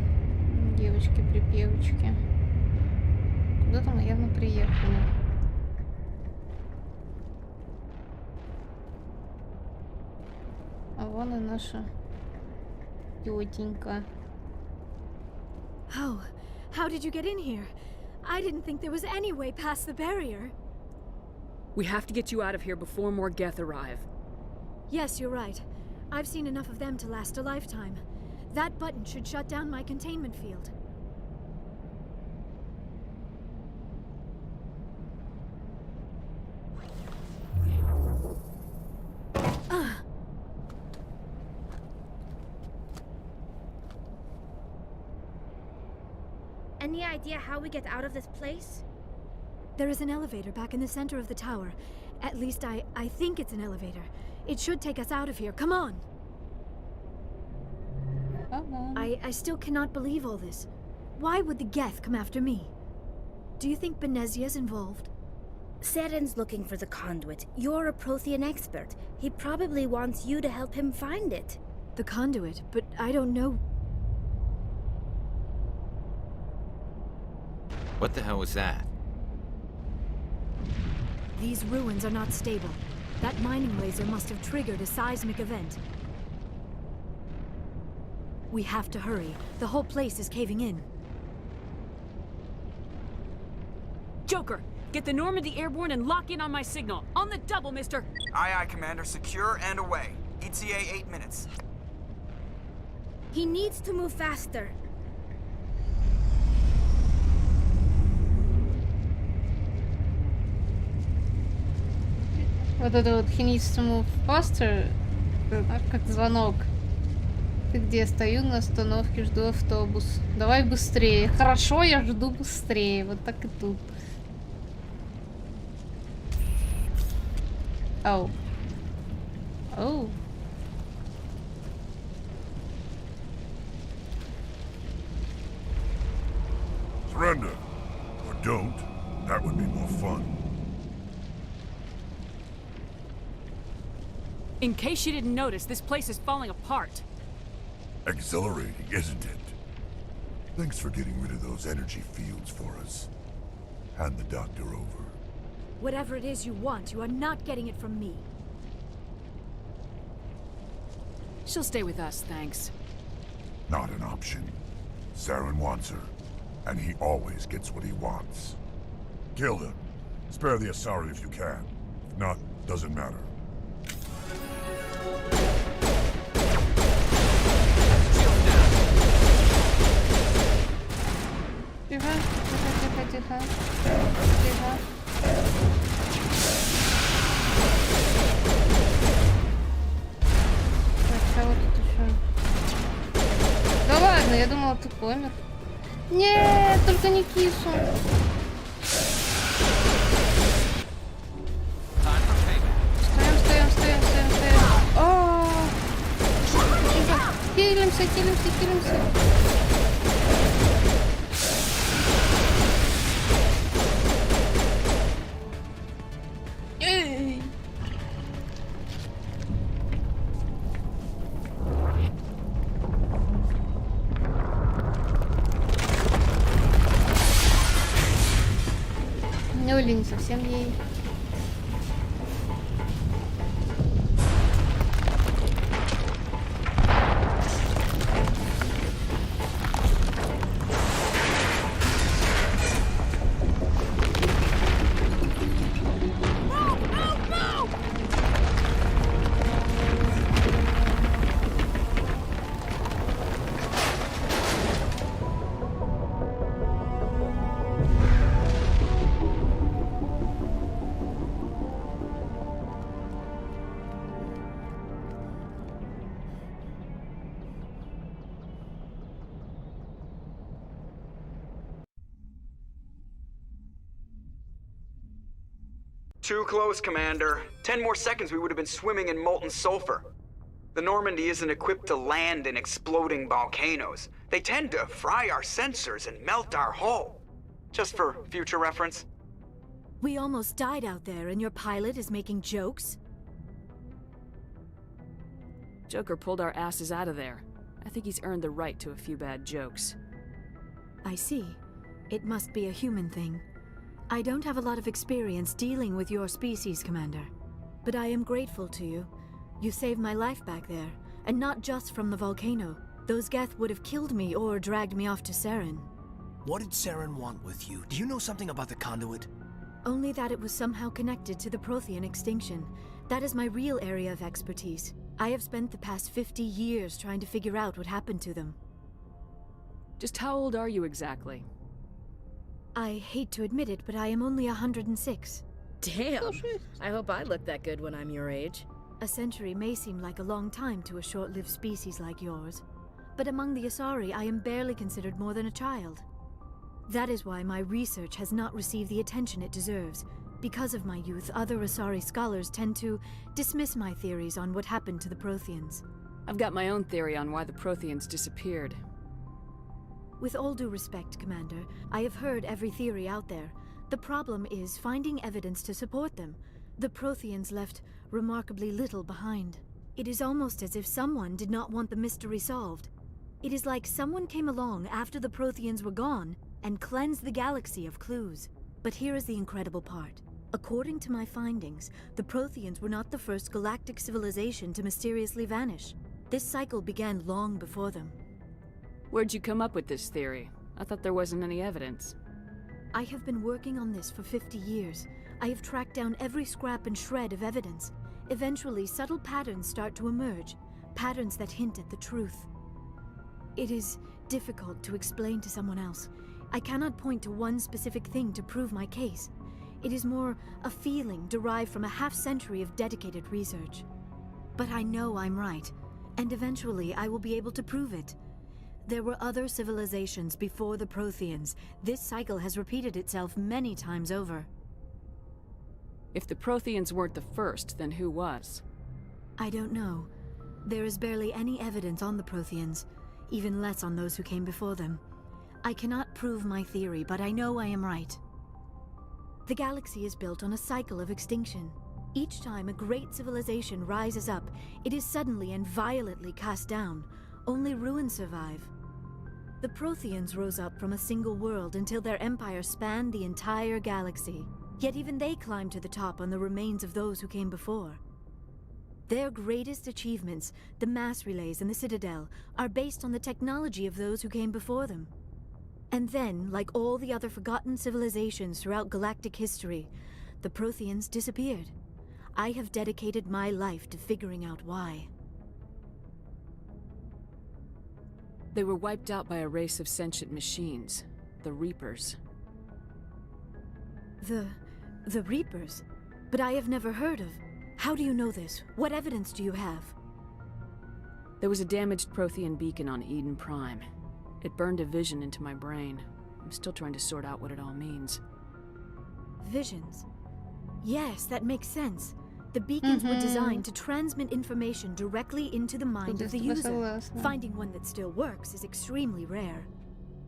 S1: девочки-припевочки. Куда-то мы явно приехали. А вон и наша тетенька.
S10: How did you get in here? I didn't think there was any way past the barrier.
S3: We have to get you out of here before more Geth arrive.
S10: Yes, you're right. I've seen enough of them to last a lifetime. That button should shut down my containment field.
S5: Any idea how we get out of this place?
S10: There is an elevator back in the center of the tower. At least I think it's an elevator. It should take us out of here. Come on! I still cannot believe all this. Why would the Geth come after me? Do you think Benezia's involved?
S5: Seren's looking for the conduit. You're a Prothean expert. He probably wants you to help him find it.
S10: The conduit? But I don't know...
S9: What the hell was that?
S10: These ruins are not stable. That mining laser must have triggered a seismic event. We have to hurry. The whole place is caving in.
S3: Joker, get the Normandy airborne and lock in on my signal. On the double, mister!
S7: Aye, aye, Commander. Secure and away. ETA 8 minutes.
S5: He needs to move faster.
S1: Вот это вот he needs to move faster, это, знаешь, как звонок. Ты где? Стою на остановке, жду автобус. Давай быстрее. Хорошо, я жду быстрее. Вот так и тут. Оу. Оу.
S2: Surrender. Or don't. That would be more fun.
S3: In case you didn't notice, this place is falling apart.
S2: Exhilarating, isn't it? Thanks for getting rid of those energy fields for us. Hand the doctor over.
S10: Whatever it is you want, you are not getting it from me.
S3: She'll stay with us, thanks.
S2: Not an option. Saren wants her, and he always gets what he wants. Kill him. Spare the Asari if you can. If not, doesn't matter.
S1: Тихо, тихо, тихо, тихо. Тихо. Так, кого тут еще? Да ладно, я думала, ты помер. Нет, только не кису. Стоим. О! Тихо. Хилимся. Эй! Ну или не совсем ей.
S7: Too close, Commander. 10 more seconds, we would have been swimming in molten sulfur. The Normandy isn't equipped to land in exploding volcanoes. They tend to fry our sensors and melt our hull. Just for future reference.
S10: We almost died out there, and your pilot is making jokes?
S3: Joker pulled our asses out of there. I think he's earned the right to a few bad jokes.
S10: I see. It must be a human thing. I don't have a lot of experience dealing with your species, Commander. But I am grateful to you. You saved my life back there, and not just from the volcano. Those Geth would have killed me or dragged me off to Saren.
S11: What did Saren want with you? Do you know something about the conduit?
S10: Only that it was somehow connected to the Prothean extinction. That is my real area of expertise. I have spent the past 50 years trying to figure out what happened to them.
S3: Just how old are you exactly?
S10: I hate to admit it, but I am only 106.
S4: Damn! I hope I look that good when I'm your age.
S10: A century may seem like a long time to a short-lived species like yours. But among the Asari, I am barely considered more than a child. That is why my research has not received the attention it deserves. Because of my youth, other Asari scholars tend to dismiss my theories on what happened to the Protheans.
S3: I've got my own theory on why the Protheans disappeared.
S10: With all due respect, Commander, I have heard every theory out there. The problem is finding evidence to support them. The Protheans left remarkably little behind. It is almost as if someone did not want the mystery solved. It is like someone came along after the Protheans were gone and cleansed the galaxy of clues. But here is the incredible part.
S12: According to my findings, the Protheans were not the first galactic civilization to mysteriously vanish. This cycle began long before them.
S3: Where'd you come up with this theory? I thought there wasn't any evidence.
S12: I have been working on this for 50 years. I have tracked down every scrap and shred of evidence. Eventually, subtle patterns start to emerge, patterns that hint at the truth. It is difficult to explain to someone else. I cannot point to one specific thing to prove my case. It is more a feeling derived from a half-century of dedicated research. But I know I'm right, and eventually I will be able to prove it. There were other civilizations before the Protheans. This cycle has repeated itself many times over.
S3: If the Protheans weren't the first, then who was?
S12: I don't know. There is barely any evidence on the Protheans, even less on those who came before them. I cannot prove my theory, but I know I am right. The galaxy is built on a cycle of extinction. Each time a great civilization rises up, it is suddenly and violently cast down. Only ruins survive. The Protheans rose up from a single world until their empire spanned the entire galaxy. Yet even they climbed to the top on the remains of those who came before. Their greatest achievements, the mass relays and the Citadel, are based on the technology of those who came before them. And then, like all the other forgotten civilizations throughout galactic history, the Protheans disappeared. I have dedicated my life to figuring out why.
S3: They were wiped out by a race of sentient machines, the Reapers.
S12: The Reapers? But I have never heard of. How do you know this? What evidence do you have?
S3: There was a damaged Prothean beacon on Eden Prime. It burned a vision into my brain. I'm still trying to sort out what it all means.
S12: Visions? Yes, that makes sense. The beacons were designed to transmit information directly into the mind of the user. Finding one that still works is extremely rare.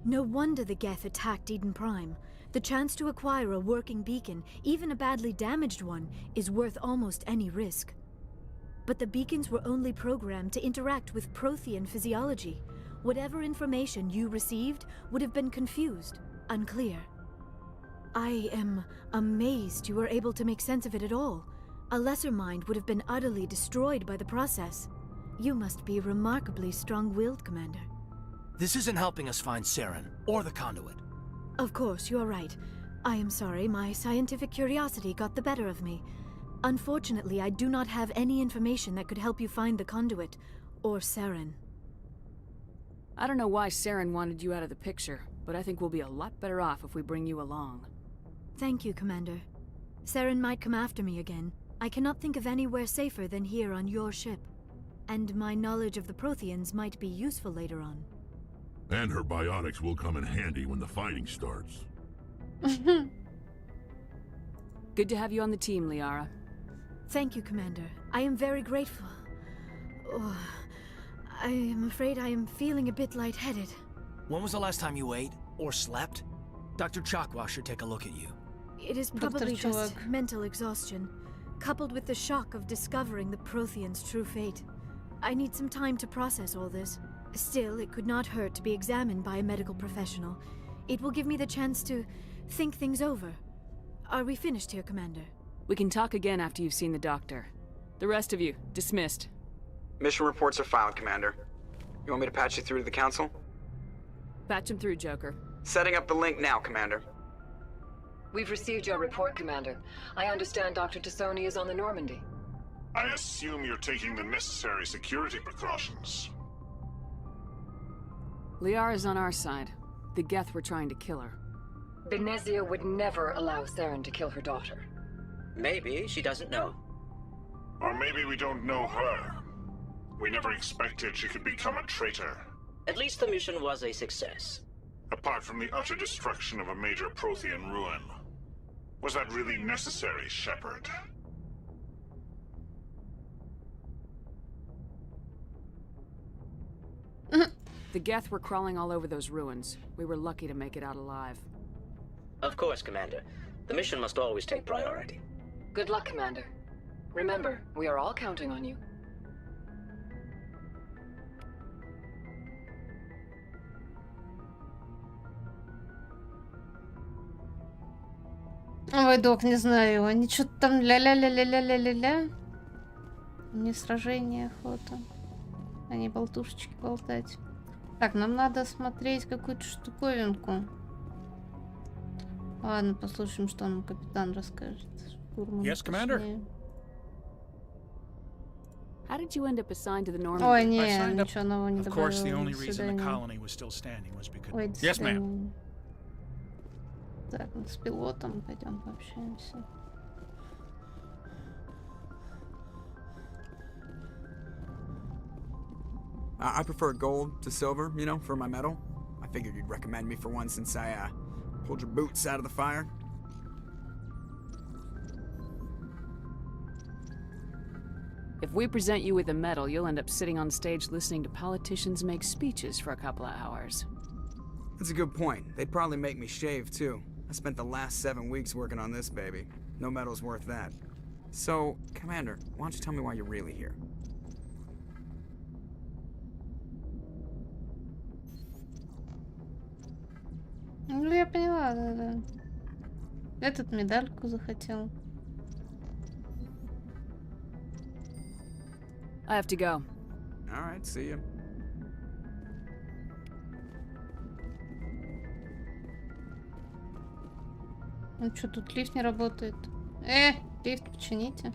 S12: No wonder the Geth attacked Eden Prime. The chance to acquire a working beacon, even a badly damaged one, is worth almost any risk. But the beacons were only programmed to interact with Prothean physiology. Whatever information you received would have been confused, unclear. I am amazed you were able to make sense of it at all. A lesser mind would have been utterly destroyed by the process. You must be remarkably strong-willed, Commander.
S11: This isn't helping us find Saren, or the conduit.
S12: Of course, you are right. I am sorry, my scientific curiosity got the better of me. Unfortunately, I do not have any information that could help you find the conduit, or Saren.
S3: I don't know why Saren wanted you out of the picture, but I think we'll be a lot better off if we bring you along.
S12: Thank you, Commander. Saren might come after me again. I cannot think of anywhere safer than here on your ship. And my knowledge of the Protheans might be useful later on.
S2: And her biotics will come in handy when the fighting starts.
S3: Good to have you on the team, Liara.
S12: Thank you, Commander. I am very grateful. Oh, I am afraid I am feeling a bit lightheaded.
S11: When was the last time you ate, or slept? Dr. Chakwa should take a look at you.
S12: It is probably just mental exhaustion, coupled with the shock of discovering the Protheans' true fate. I need some time to process all this. Still, it could not hurt to be examined by a medical professional. It will give me the chance to think things over. Are we finished here, Commander?
S3: We can talk again after you've seen the doctor. The rest of you, dismissed.
S7: Mission reports are filed, Commander. You want me to patch you through to the Council?
S3: Patch him through, Joker.
S7: Setting up the link now, Commander.
S13: We've received your report, Commander. I understand Dr. Tassoni is on the Normandy.
S14: I assume you're taking the necessary security precautions.
S3: Liara's on our side. The Geth were trying to kill her.
S13: Benezia would never allow Saren to kill her daughter.
S15: Maybe she doesn't know.
S14: Or maybe we don't know her. We never expected she could become a traitor.
S15: At least the mission was a success.
S14: Apart from the utter destruction of a major Prothean ruin. Was that really necessary, Shepard?
S3: The Geth were crawling all over those ruins. We were lucky to make it out alive.
S15: Of course, Commander. The mission must always take priority.
S13: Good luck, Commander. Remember, we are all counting on you.
S1: Ой, док, не знаю. Они что-то там ля-ля-ля-ля-ля-ля-ля-ля. Не сражение, охота. А не болтушечки болтать. Так, нам надо смотреть какую-то штуковинку. Ладно, послушаем, что нам капитан расскажет. Штурман,
S11: Yes, Commander?
S1: точнее.
S3: How did you end up assigned to the Normandy?
S1: Ой,
S11: I
S1: не,
S11: signed up.
S1: ничего нового не
S11: Of course, the
S1: добавил.
S11: only
S1: До
S11: reason the
S1: свидания.
S11: colony was still standing was because.
S1: Ой, до
S11: Yes, ma'am.
S1: свидания. Так, ну, с пилотом пойдем пообщаемся.
S16: I prefer gold to silver, you know, for my medal. I figured you'd recommend me for one since I pulled your boots out of the fire.
S3: If we present you with a medal, you'll end up sitting on stage listening to politicians make speeches for a couple of hours.
S16: That's a good point. They'd probably make me shave, too. I spent the last 7 weeks working on this baby. No medal's worth that. So, Commander, why don't you tell me why you're really here?
S1: Ну, я поняла, да-да. Этот медальку захотел.
S3: I have to go.
S16: All right, see ya.
S1: Ну что, тут лифт не работает? Лифт почините.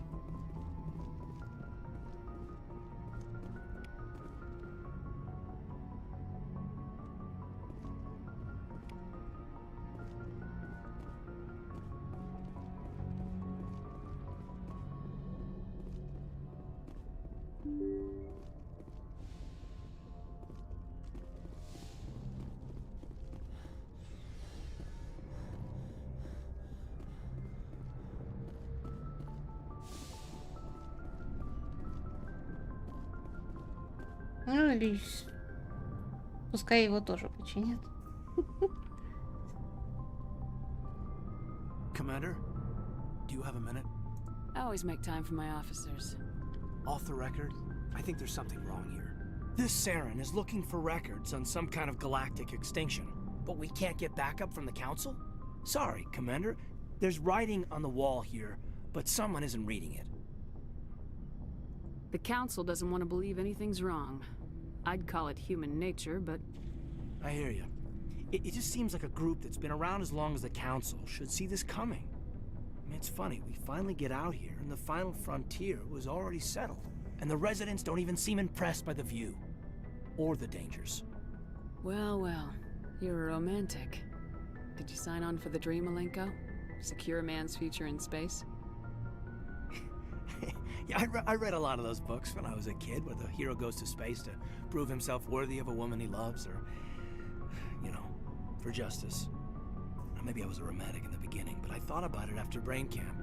S1: Ну или пускай его тоже починят.
S11: Commander, do you have a minute?
S3: I always make time for my officers.
S11: Off the record, I think there's something wrong here. This Saren is looking for records on some kind of galactic extinction, but we can't get backup from the Council? Sorry, Commander. There's writing on the wall here, but someone isn't reading it.
S3: The Council doesn't want to believe anything's wrong. I'd call it human nature, but...
S11: I hear you. It just seems like a group that's been around as long as the Council should see this coming. I mean, it's funny, we finally get out here, and the final frontier was already settled. And the residents don't even seem impressed by the view. Or the dangers.
S3: Well, well. You're a romantic. Did you sign on for the dream, Malenko? Secure a man's future in space?
S11: Yeah, I read a lot of those books when I was a kid, where the hero goes to space to prove himself worthy of a woman he loves, or, you know, for justice. Maybe I was a romantic in the beginning, but I thought about it after brain camp.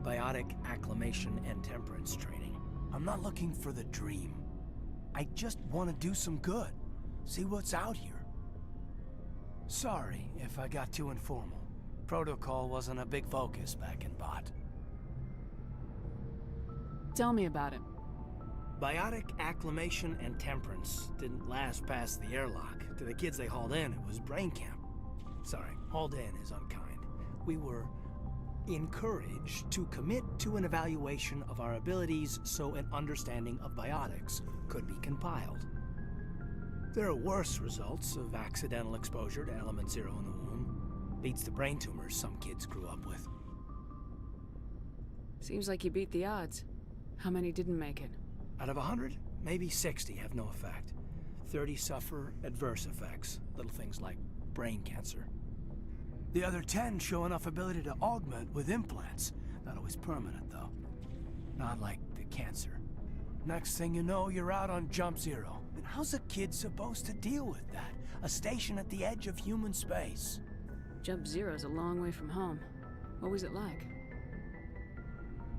S11: Biotic acclimation and temperance training. I'm not looking for the dream. I just want to do some good. See what's out here. Sorry if I got too informal. Protocol wasn't a big focus back in Bot.
S3: Tell me about it.
S11: Biotic acclimation and temperance didn't last past the airlock. To the kids they hauled in, it was brain camp. Sorry, hauled in is unkind. We were encouraged to commit to an evaluation of our abilities so an understanding of biotics could be compiled. There are worse results of accidental exposure to element 0 in the womb. Beats the brain tumors some kids grew up with.
S3: Seems like you beat the odds. How many didn't make it?
S11: Out of 100, maybe 60 have no effect. 30 suffer adverse effects, little things like brain cancer. The other 10 show enough ability to augment with implants. Not always permanent, though. Not like the cancer. Next thing you know, you're out on Jump Zero. And how's a kid supposed to deal with that? A station at the edge of human space.
S3: Jump Zero's a long way from home. What was it like?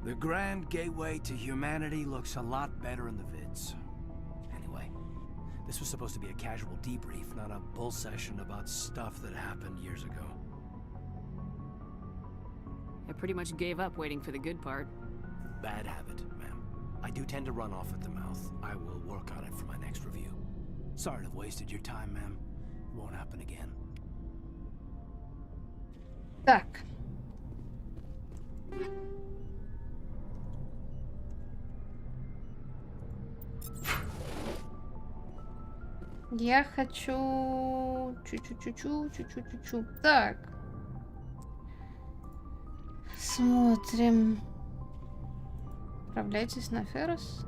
S11: The grand gateway to humanity looks a lot better in the vids. Anyway, this was supposed to be a casual debrief, not a bull session about stuff that happened years ago.
S3: I pretty much gave up waiting for the good part.
S11: Bad habit, ma'am. I do tend to run off at the mouth. I will work on it for my next review. Sorry to have wasted your time, ma'am. It won't happen again.
S1: Так. Я хочу... Чуть-чуть. Так. Смотрим. Отправляйтесь на Феррос.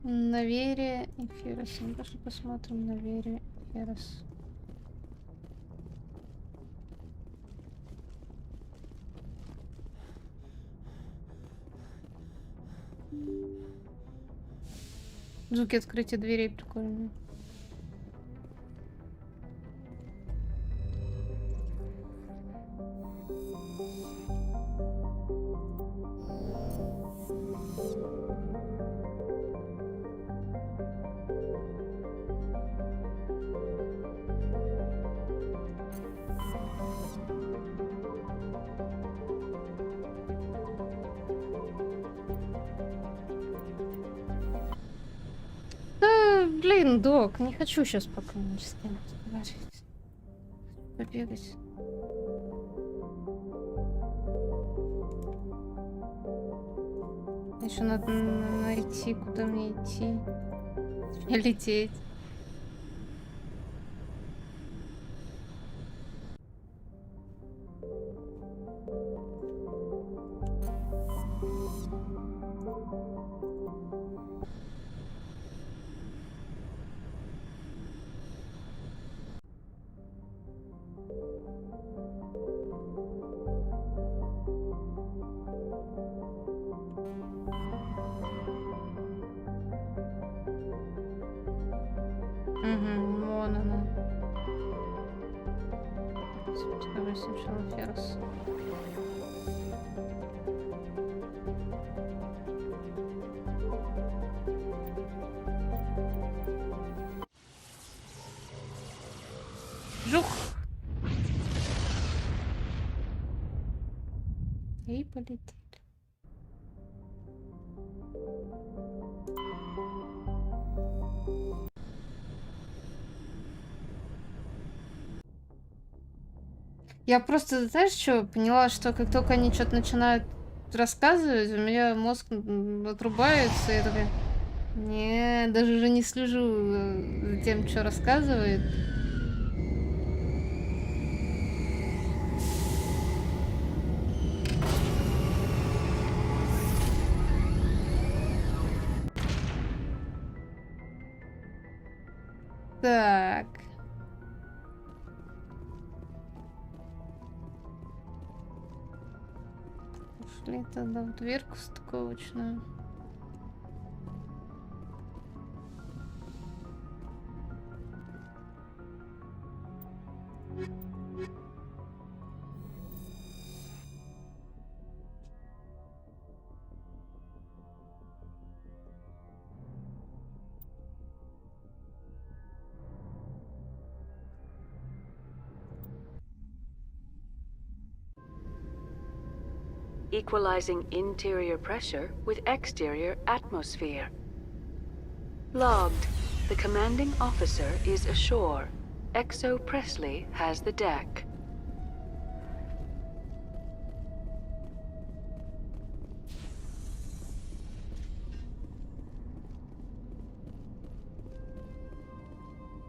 S1: На Вере и Ферросе. Ну, просто посмотрим на Вере и Феррос. Звуки открытия дверей прикольные. Блин, док, не хочу сейчас пока ни с кем разговаривать. Побегать. Еще надо найти, куда мне идти. Лететь. Вон она. Сначала Феррос. Жух! И полетели. Я просто, знаешь, что поняла, что как только они что-то начинают рассказывать, у меня мозг отрубается, и я такая, не, даже уже не слежу за тем, что рассказывает. Так. Ушли тогда в дверку стыковочную.
S17: Equalizing interior pressure with exterior atmosphere. Logged. The commanding officer is ashore. Exo Presley has the deck.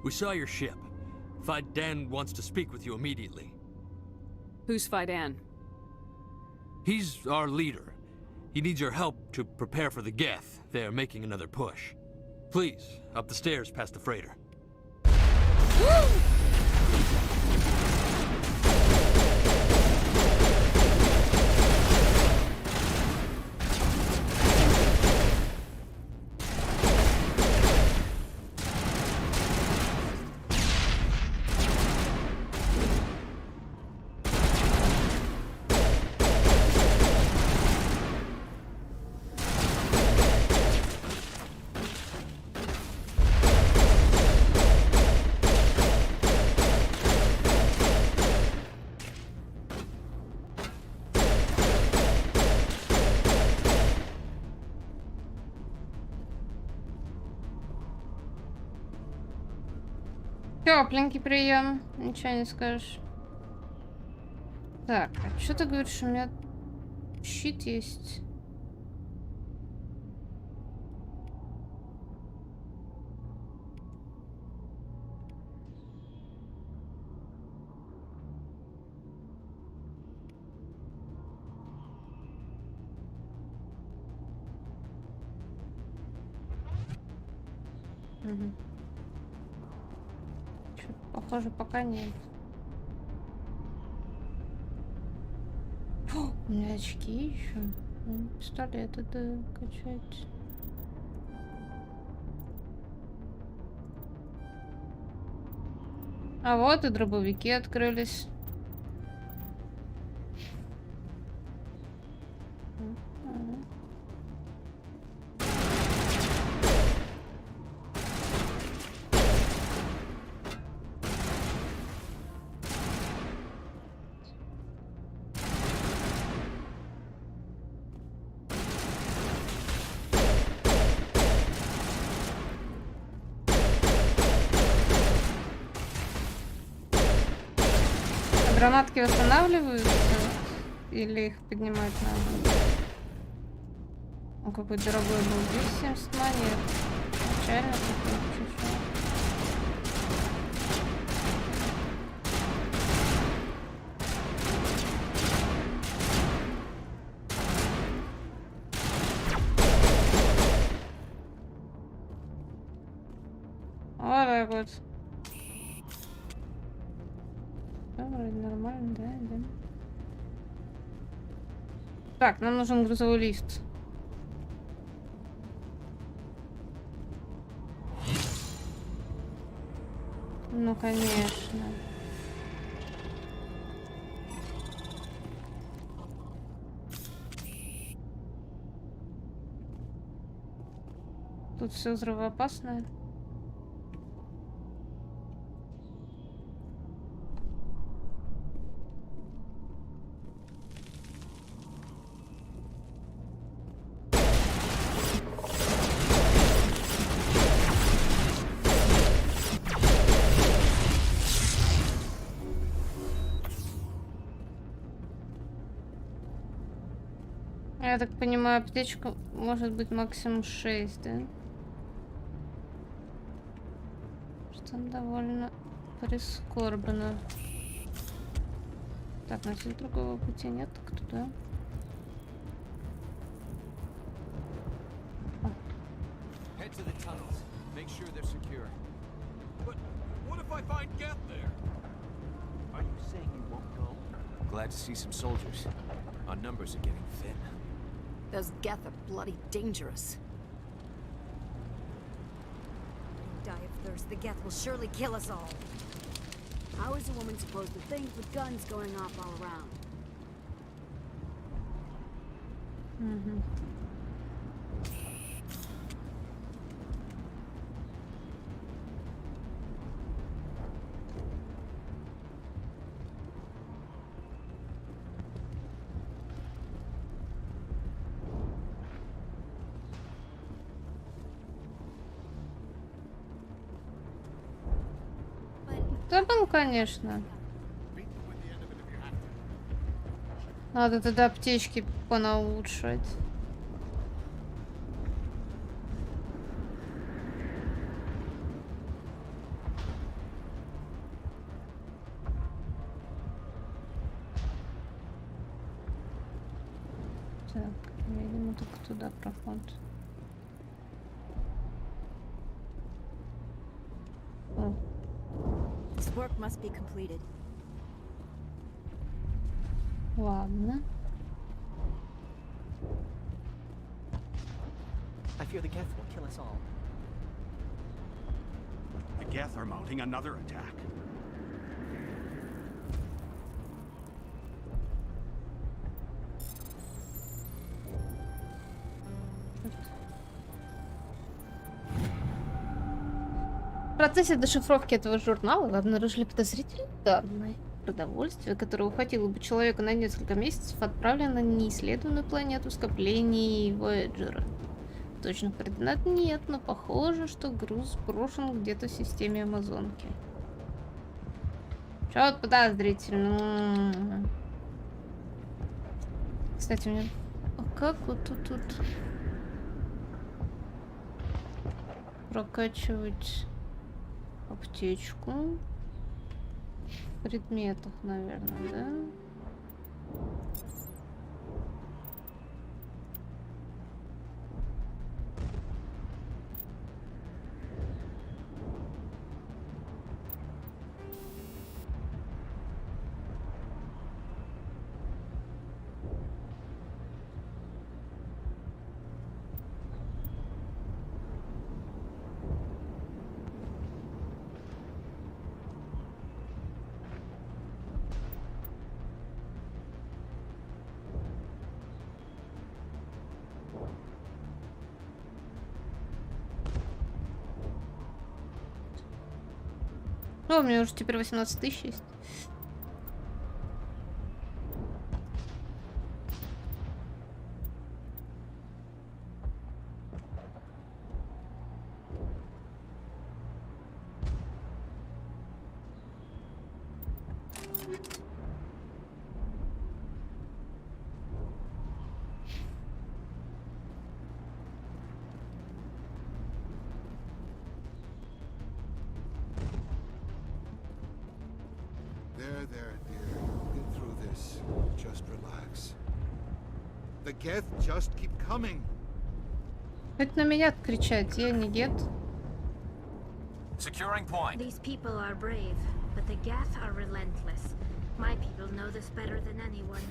S18: We saw your ship. Fidan wants to speak with you immediately.
S3: Who's Fidan?
S18: He's our leader. He needs your help to prepare for the Geth. They're making another push. Please, up the stairs past the freighter.
S1: Тепленький прием, ничего не скажешь. Так, а что ты говоришь, у меня щит есть? Угу. Чё, похоже, пока нет. О, у меня очки еще. Пистолет это качать. А вот и дробовики открылись. Гранатки восстанавливаются или их поднимать надо? Он какой дорогой был. 70 монет. Печально такой чуть-чуть. Вот так вот. Вроде нормально, да. Так, нам нужен грузовой лифт. Ну, конечно. Тут все взрывоопасное. Я так понимаю, аптечка может быть максимум 6, да? Что довольно прискорбно. Так, на здесь другого пути нет, так туда.
S9: Head to the tunnels. Make sure they're secure. But what if I find Geth there? Are you saying you won't go? Glad to see some soldiers. Our numbers are getting thin.
S4: Those Geth are bloody dangerous. Die of thirst. The Geth will surely kill us all.
S19: How is a woman supposed to think with guns going off all around?
S1: Mm-hmm. Да был, конечно. Надо тогда аптечки понаулучшать. Так, видимо, только туда проход. О.
S10: This work must be completed.
S1: Ладно.
S20: I fear the Geth will kill us all.
S21: The Geth are mounting another attack.
S1: В процессе дешифровки этого журнала вы обнаружили подозрительные данные. Продовольствие, которое ухватило бы человека на несколько месяцев, отправлено на неисследованную планету скоплений Voyager. Точных координат нет, но похоже, что груз брошен где-то в системе Амазонки. Чё-то подозрительно. Кстати, у меня... А как вот тут прокачивать аптечку? В предметах, наверное, да? О, у меня уже теперь 18 тысяч есть.
S6: There, dear. Get through this. Just relax. The Geth just keep coming.
S1: Хоть на меня кричать, я не гет.
S8: Securing point.
S5: These people are brave, but the Geth are relentless. My people know this better than anyone.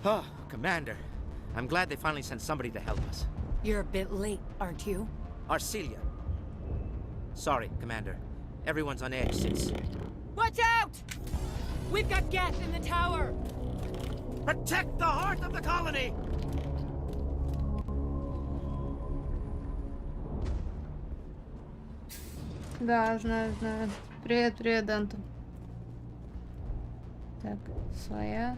S20: Oh, Commander. I'm glad they finally sent somebody to help us.
S22: You're a bit late, aren't you?
S20: Arcelia. Sorry, Commander. Everyone's on edge since...
S22: Watch out! We've got Geth in the tower!
S20: Protect the heart of the colony!
S1: Да, знаю. Привет, Данту. Так, своя.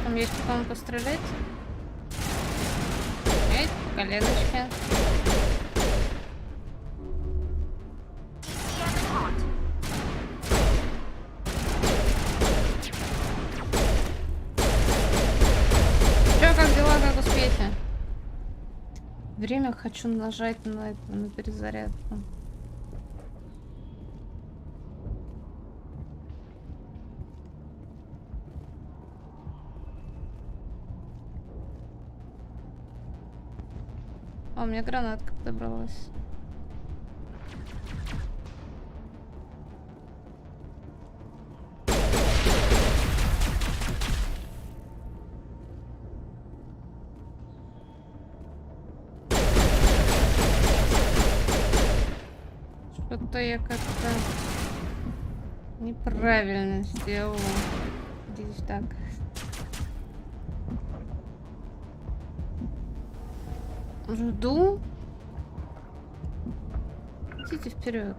S1: Там есть по кому пострелять. Есть по коленочке. Чё, как дела, как успехи? Время хочу нажать на это, на перезарядку. А, у меня гранатка подобралась. Что-то я как-то неправильно сделала. Здесь так. Жду. Идите вперед.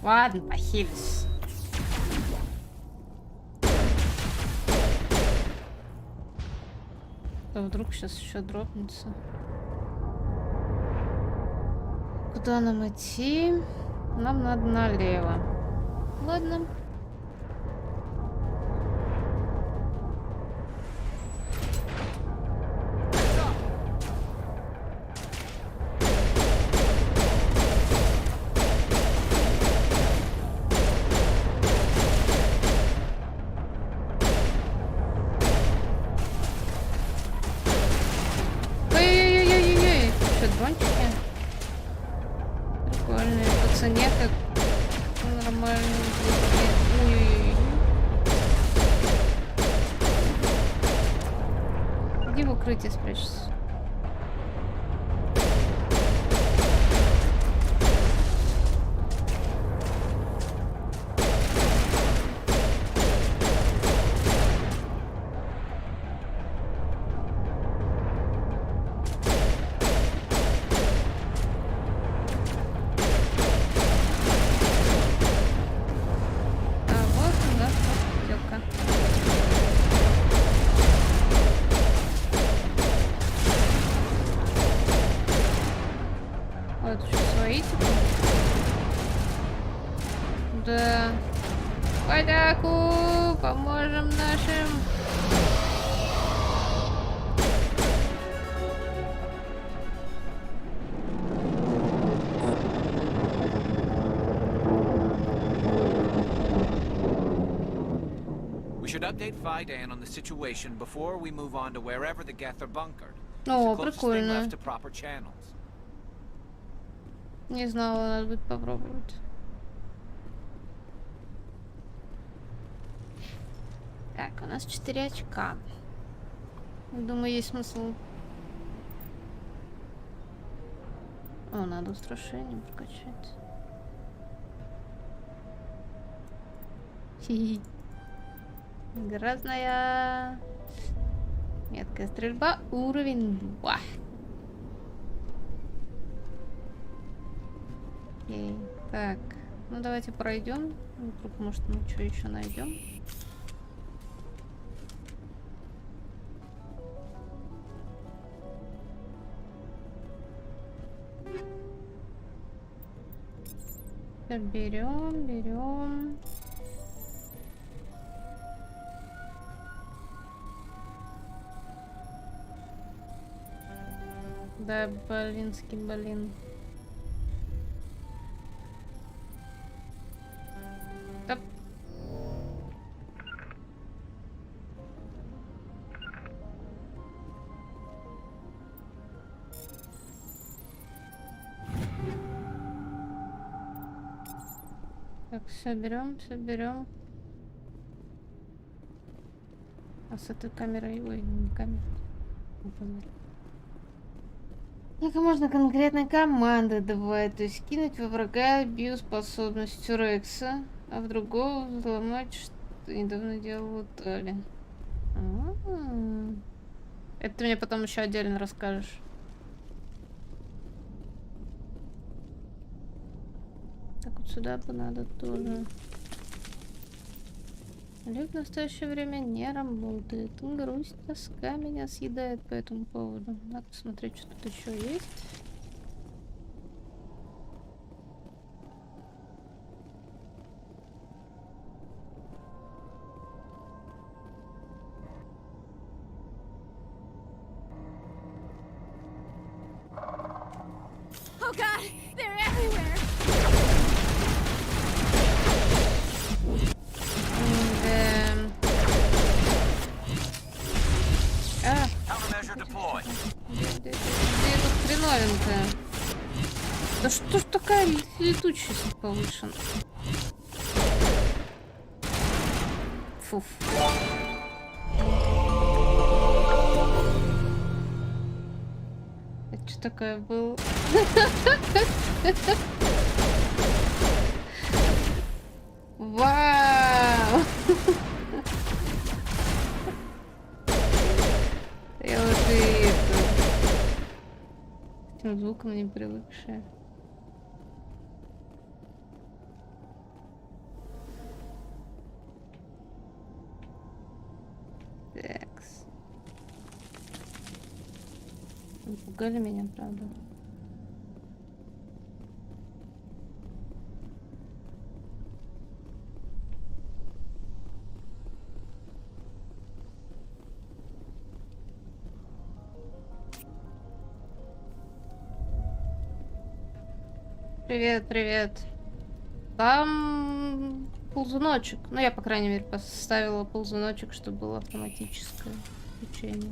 S1: Ладно, похились. А вдруг сейчас еще дропнется. Куда нам идти? Нам надо налево. Ладно. Иди в укрытие спрячься. Да. В атаку! Поможем нашим.
S9: We should update Fidan on the situation before we move on to wherever the Geth are bunkered. It's
S1: О,
S9: the closest thing
S1: прикольно.
S9: left to proper channels.
S1: Не знала, надо будет попробовать. Так, у нас 4 очка. Думаю, есть смысл. О, надо устрашение прокачать. Хи-хи. Грозная. Меткая стрельба. Уровень 2. Окей. Так, ну давайте пройдем. Вдруг, может, мы что еще найдем. Берем. Да, блин. Топ. Так, все берем. А с этой камерой, ой, не камера. Только можно конкретной команды давать, то есть кинуть во врага биоспособностью Рекса, а в другого взломать, что недавно делала Тали. Это ты мне потом еще отдельно расскажешь. Так вот сюда бы надо тоже. Люк в настоящее время не работает. Грусть, тоска меня съедает по этому поводу. Надо посмотреть, что тут еще есть.
S22: Oh God, they're everywhere.
S1: Где тут хреновенькая? Да что ж такая летучесть повышена? Фуф. Это что такое было? Вау! Я уже это... С этим звуком не привыкшая. Такс. Напугали меня, правда. Привет. Там ползуночек. Ну, я, по крайней мере, поставила ползуночек, чтобы было автоматическое включение.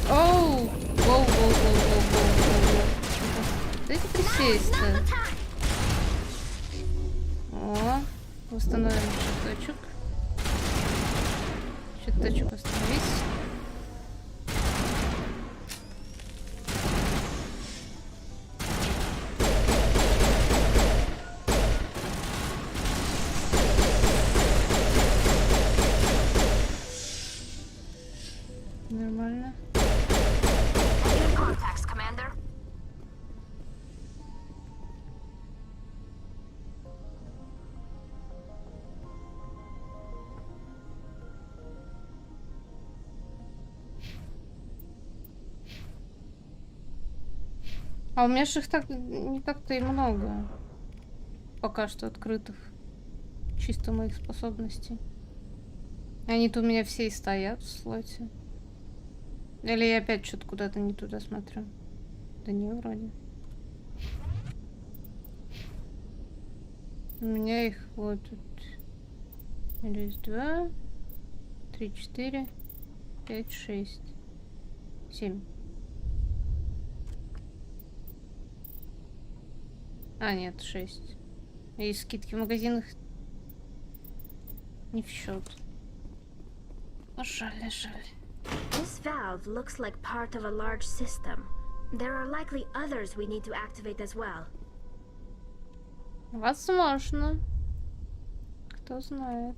S1: Оу! Воу. Дайте присесть-то. О, восстановим щиточек. Тачку остановись. Нормально.
S5: Contacts, Commander.
S1: А у меня же их так не так-то и много. Пока что открытых. Чисто моих способностей. Они-то у меня все и стоят в слоте. Или я опять что-то куда-то не туда смотрю? Да не, вроде. У меня их вот тут. Раз, два, 3, 4, 5, 6, 7. А, нет, 6. И скидки в магазинах не в счет. Жаль, жаль.
S5: This valve looks like part of a large system. There are likely others we need to activate as well.
S1: Возможно. Кто знает.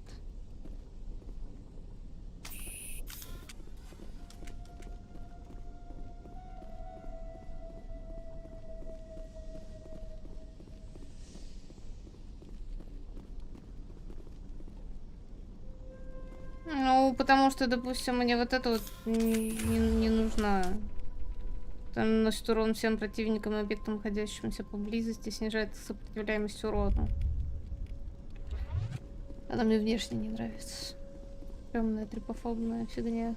S1: Ну, потому что, допустим, мне вот это вот не нужна. Там наносит урон всем противникам и объектам, находящимся поблизости, снижает сопротивляемость урону. Она мне внешне не нравится. Темная трипофобная фигня.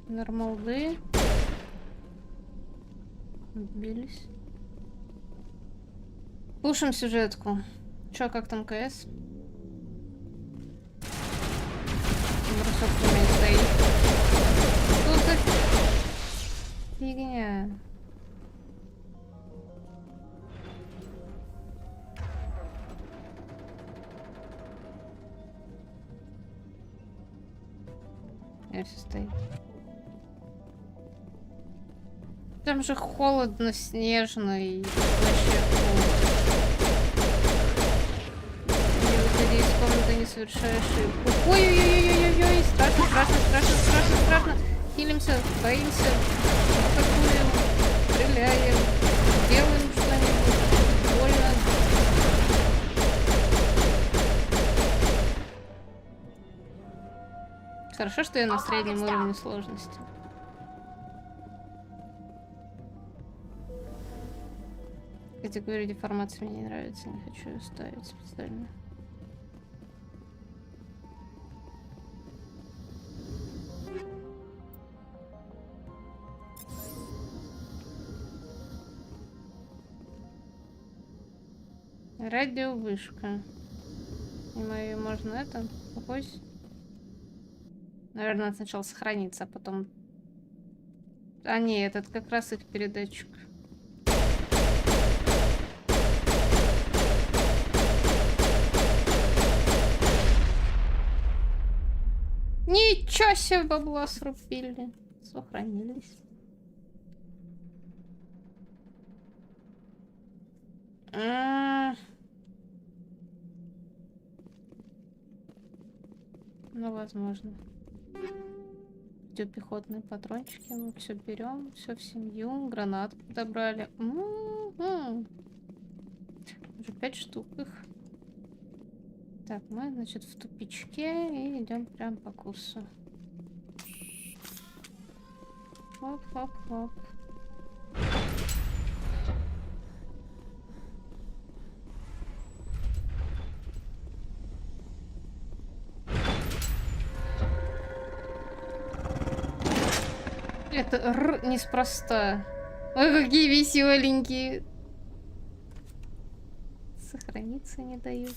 S1: Нормалды. Отбились. Пушим сюжетку. Чё, как там КС? Бросок у меня стоит. Что за фигня? Все стоит. Там же холодно, снежно и вообще и выходи из комнаты, не совершая ошибку. Ой-ой-ой-ой-ой-ой, страшно, страшно, страшно, страшно, страшно. Хилимся, боимся, атакуем, стреляем, делаем что-нибудь, больно. Хорошо, что я на среднем уровне сложности. Категория деформации мне не нравится, не хочу ее ставить специально. Радиовышка. Ее можно это, пусть. Наверное, надо сначала сохраниться, а потом... А не, этот как раз их передатчик. Ничего себе, бабла срубили. Сохранились. Ну, возможно. Пехотные патрончики. Мы все берем, все в семью. Гранат подобрали. Уже 5 штук их. Так, мы, значит, в тупичке и идем прям по курсу. Хоп-хоп-хоп. Это р неспроста. Ой, какие веселенькие. Сохраниться не дают.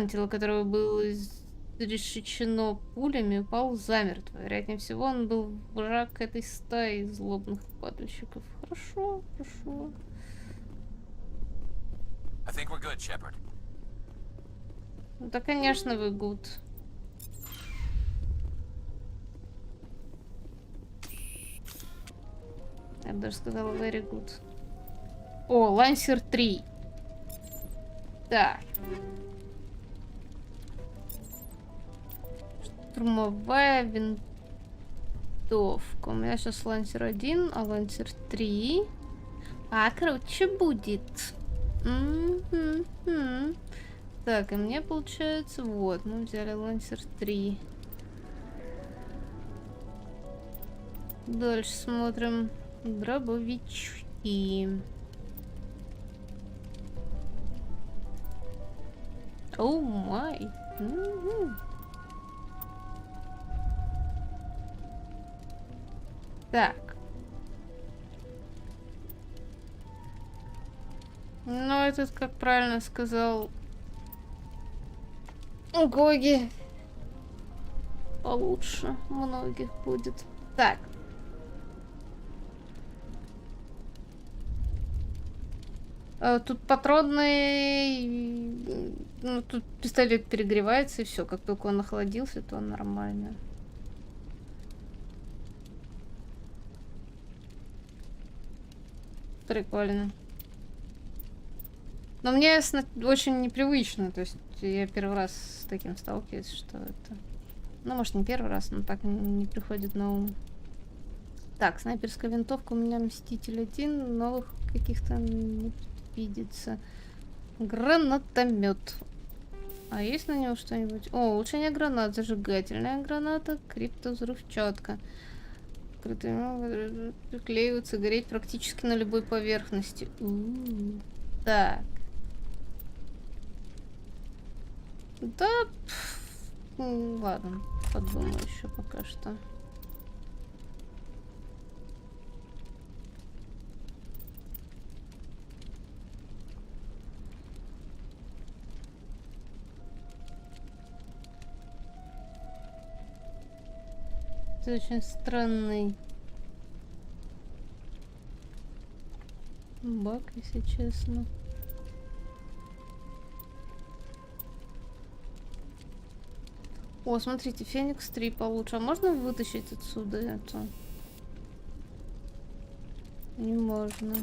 S1: капитан, тело которого было изрешечено пулями, упал замертво. Вероятнее всего, он был враг этой стаи злобных падальщиков. Хорошо, хорошо.
S8: I think we're good, Shepard.
S1: Да, конечно, вы good. Я бы даже сказала very good. О, Лансер 3. Так. Штурмовая винтовка. У меня сейчас Лансер 1, а Лансер 3. А круче будет. Так, и мне получается, вот, мы взяли Лансер 3. Дальше смотрим дробовички. Оу май. Так. Ну, этот, как правильно сказал Гоги, получше многих будет. Так. Тут патронный... Ну, тут пистолет перегревается, и все. Как только он охладился, то нормально. Прикольно. Но мне очень непривычно. То есть я первый раз с таким сталкиваюсь, что это... Ну, может, не первый раз, но так не приходит на ум. Так, снайперская винтовка у меня Мститель 1. Новых каких-то не видится. Гранатомет. А есть на него что-нибудь? О, улучшение гранат. Зажигательная граната. Криптовзрывчатка. Приклеиваются, гореть практически на любой поверхности. Так. Да, ладно, подумаю еще пока что. Это очень странный баг, если честно. О, смотрите, Феникс 3 получше. А можно вытащить отсюда это? Не можно.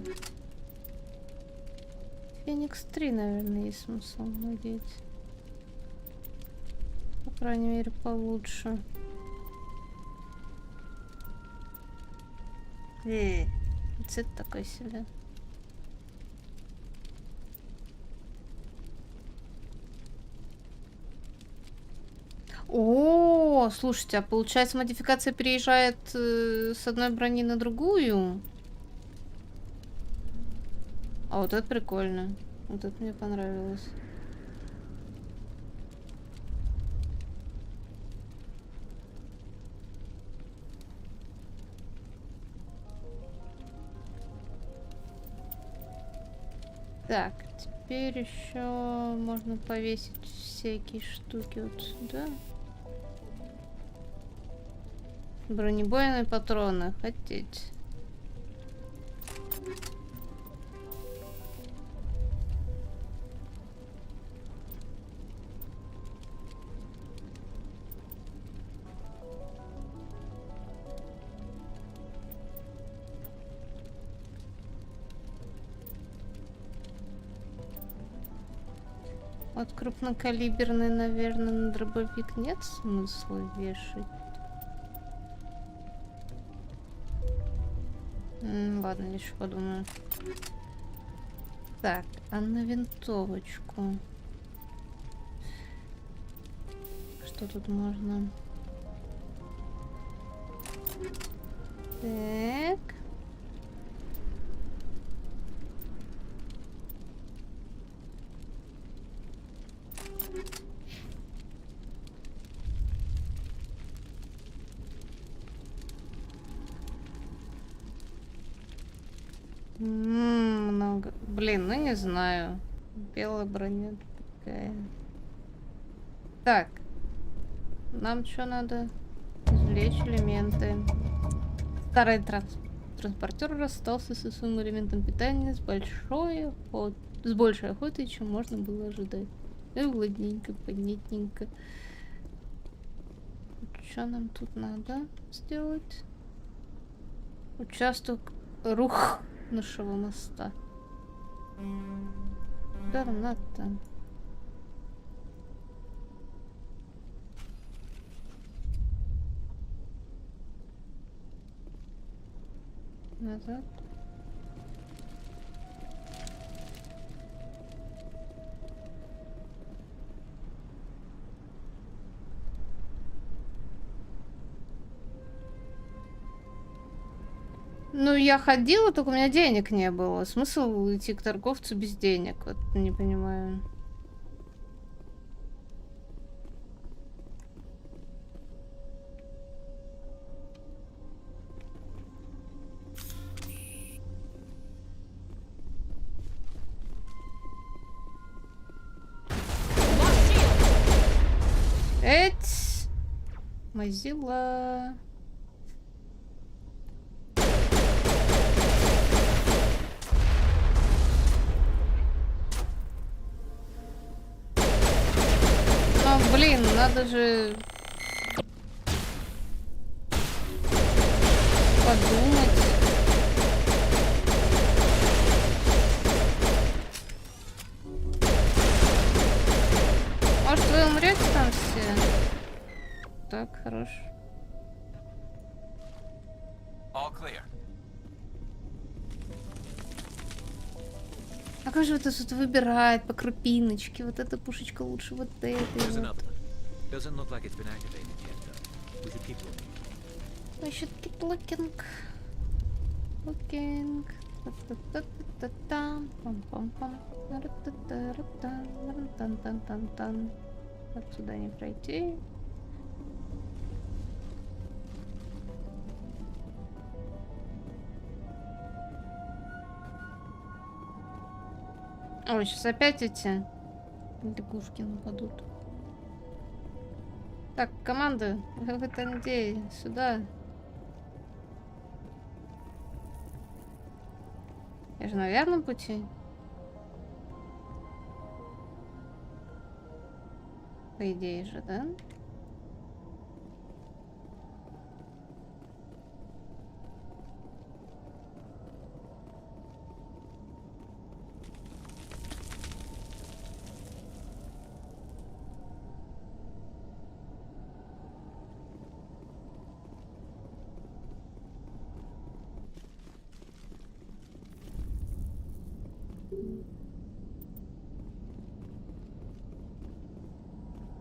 S1: Феникс 3, наверное, есть смысл надеть. По крайней мере, получше. Цвет такой себе. О, слушайте, а получается модификация переезжает с одной брони на другую? А вот это прикольно. Вот это мне понравилось. Так, теперь еще можно повесить всякие штуки вот сюда. Бронебойные патроны хотеть. Вот крупнокалиберный, наверное, на дробовик нет смысла вешать. Ладно, еще подумаю. Так, а на винтовочку? Что тут можно? Так. Много. Блин, ну не знаю. Белая броня такая. Так. Нам что надо? Извлечь элементы. Старый транспортер расстался со своим элементом питания с большой охотой, чем можно было ожидать. И ладненько, понятненько. Что нам тут надо сделать? Участок рухнувшего моста. Что нам надо-то? Назад. Ну, я ходила, только у меня денег не было. Смысл идти к торговцу без денег? Вот не понимаю. Эть! Мазила. Ну, блин, надо же подумать. Может, вы умрете там все? Так, хорош.
S8: All clear.
S1: А как же это тут выбирать по крупиночке? Вот эта пушечка лучше вот этой. Вот.
S9: Doesn't look like it's been activated yet, though. We should keep looking.
S1: We should keep looking. Looking. Та-та-та-та-та. Пам-пам-пам. Тан-тан-тан-тан. Так, сюда не пройти. Ой, сейчас опять эти лягушки нападут. Так, команда, вы там где? Сюда. Я же на верном пути. По идее же, да?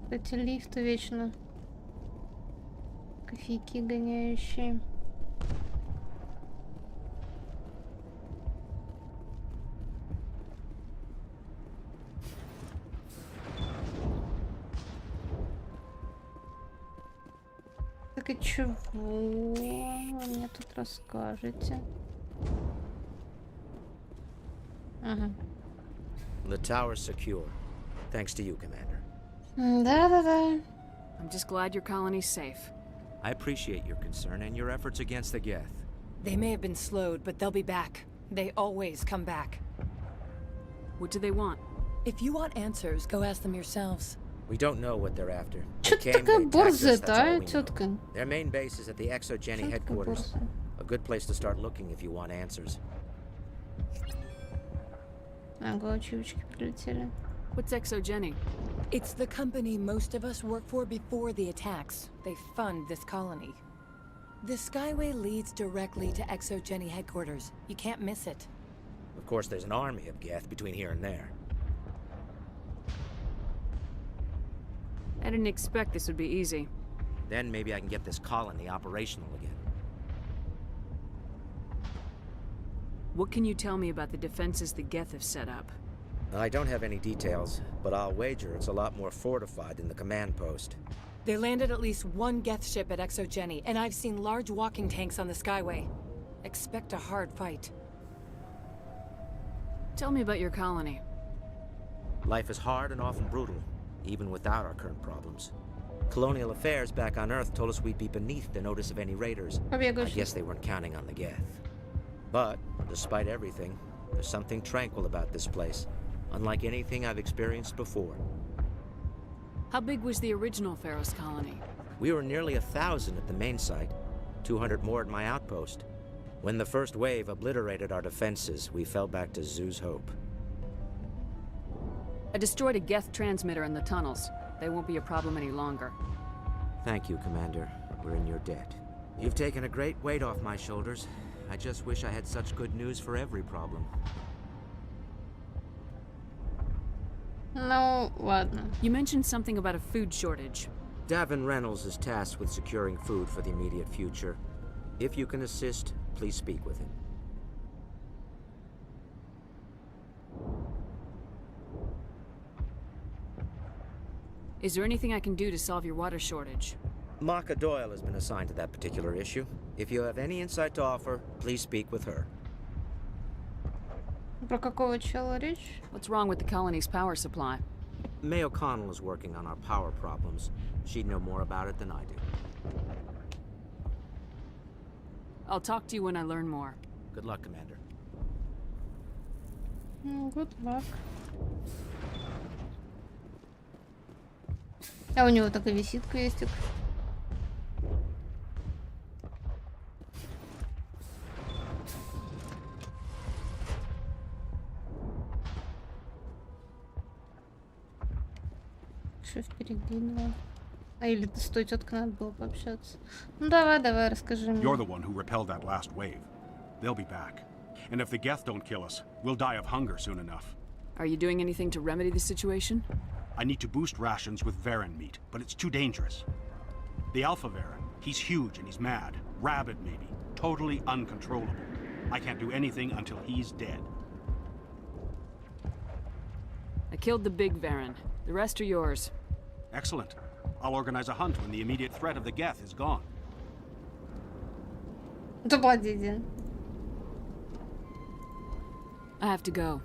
S1: Эти лифты вечно кофейки гоняющие. Так и чего вы мне тут расскажете? Ага.
S20: The tower's secure. Thanks to you, Commander.
S1: Да-да-да.
S3: I'm just glad your colony's safe.
S9: I appreciate your concern and your efforts against the Geth.
S2: They may have been slowed, but they'll be back. They always come back.
S3: What do they want?
S2: If you want answers, go ask them yourselves.
S20: We don't know what they're after.
S1: Чё ты такая борзая-то, а, тётка?
S20: Their main base is at the Exogeny headquarters. A good place to start looking if you want answers.
S1: Ага, учебочки прилетели.
S3: What's Exogeny?
S2: It's the company most of us work for before the attacks. They fund this colony. The Skyway leads directly to Exogeny headquarters. You can't miss it.
S20: Of course, there's an army of Geth between here and there.
S3: I didn't expect this would be easy.
S20: Then maybe I can get this colony operational again.
S3: What can you tell me about the defenses the Geth have set up?
S20: I don't have any details, but I'll wager it's a lot more fortified than the command post.
S2: They landed at least one Geth ship at Exogeny, and I've seen large walking tanks on the Skyway. Expect a hard fight.
S3: Tell me about your colony.
S20: Life is hard and often brutal, even without our current problems. Colonial affairs back on Earth told us we'd be beneath the notice of any raiders. I guess they weren't counting on the Geth. But, despite everything, there's something tranquil about this place, unlike anything I've experienced before.
S3: How big was the original Pharaoh's colony?
S20: We were nearly 1,000 at the main site, 200 more at my outpost. When the first wave obliterated our defenses, we fell back to Zoo's Hope.
S3: I destroyed a Geth transmitter in the tunnels. They won't be a problem any longer.
S20: Thank you, Commander. We're in your debt. You've taken a great weight off my shoulders. I just wish I had such good news for every problem.
S1: Ну, ладно.
S3: You mentioned something about a food shortage.
S20: Davin Reynolds is tasked with securing food for the immediate future. If you can assist, please speak with him.
S3: Is there anything I can do to solve your water shortage?
S20: Maka Doyle has been assigned to that particular issue. If you have any insight to offer, please speak with her.
S1: Про какого чела речь?
S3: What's wrong with the colony's power supply?
S20: May O'Connell is working on our power problems. She'd know more about it than I do.
S3: I'll talk to you when I learn more.
S20: Good luck, Commander.
S1: Good luck. А у него так и висит квестик. Что впереди него? А или с той теткой надо было пообщаться? Ну давай, расскажи мне.
S21: You're the one who repelled that last wave. They'll be back. And if the Geth don't kill us, we'll die of hunger soon enough.
S3: Are you doing anything to remedy the situation?
S21: I need to boost rations with Varen meat, but it's too dangerous. The Alpha Varen, he's huge and he's mad. Rabid, maybe. Totally uncontrollable. I can't do anything until he's dead.
S3: I killed the big Varen. The rest are yours.
S21: Excellent. I'll organize a hunt when the immediate threat of the Geth is gone.
S1: Заплатите.
S3: I have to go.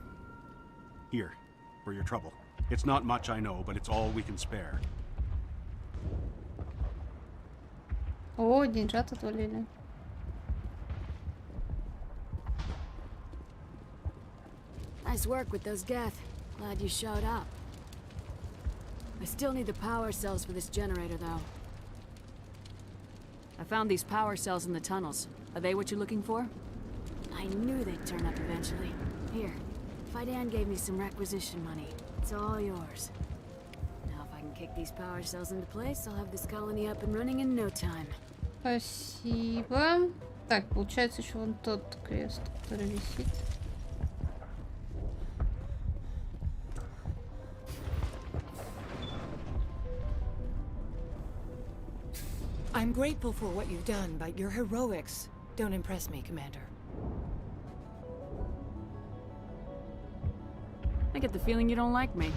S21: Here, for your trouble. It's not much, I know, but it's all we can spare.
S1: О, деньжат отвалили.
S19: Nice work with those Geth. Glad you showed up. I still need the power cells for this generator, though.
S3: I found these power cells in the tunnels. Are they what you're looking for?
S19: I knew they'd turn up eventually. Here, Fidan gave me some requisition money. It's all yours. Now if I can kick these power cells into place, I'll have this colony up and running in no time.
S1: Спасибо. Так, получается еще вон тот крест, который висит.
S2: I'm grateful for what you've done, but your heroics don't impress me, Commander.
S3: I get the feeling you don't like me.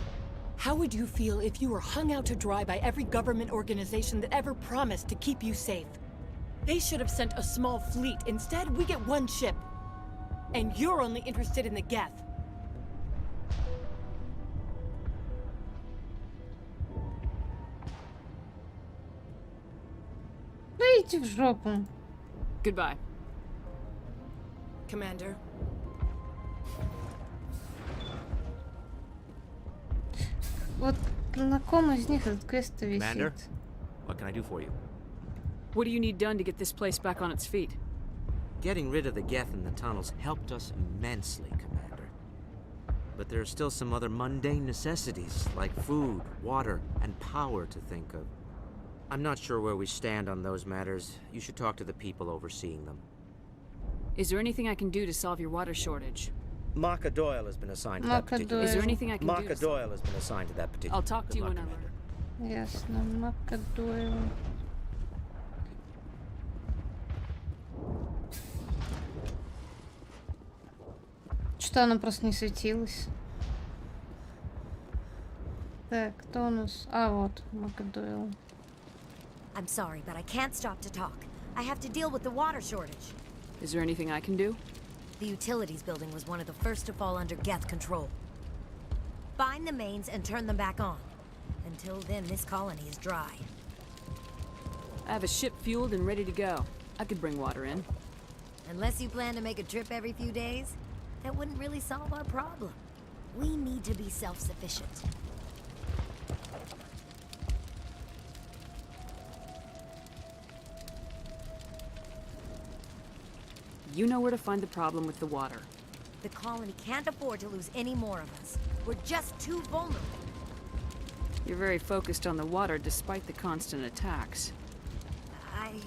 S2: How would you feel if you were hung out to dry by every government organization that ever promised to keep you safe? They should have sent a small fleet. Instead, we get one ship. And you're only interested in the Geth.
S1: Да иди в жопу.
S3: Goodbye.
S2: Commander.
S1: Вот на ком из них этот квест
S20: Commander,
S1: висит?
S20: what can I do for you?
S3: What do you need done to get this place back on its feet?
S20: Getting rid of the Geth in the tunnels helped us immensely, Commander. But there are still some other mundane necessities, like food, water, and power to think of. I'm not sure where we stand on those matters. You should talk to the people overseeing them.
S3: Is there anything I can do to solve your water shortage?
S20: Marka Doyle has been assigned to that particular...
S3: Is there anything I can do?
S20: Marka Doyle has been assigned to that particular...
S3: I'll talk to you whenever.
S1: Ясно, Марка Дойл. Что она просто не светилась? Так, кто у нас? А, вот, Марка Дойл.
S7: I'm sorry, but I can't stop to talk. I have to deal with the water shortage.
S3: Is there anything I can do?
S7: The utilities building was one of the first to fall under Geth control. Find the mains and turn them back on. Until then, this colony is dry.
S3: I have a ship fueled and ready to go. I could bring water in.
S7: Unless you plan to make a trip every few days, that wouldn't really solve our problem. We need to be self-sufficient.
S3: You know where to find the problem with the water.
S7: The colony can't afford to lose any more of us. We're just too vulnerable.
S3: You're very focused on the water despite the constant attacks.
S7: I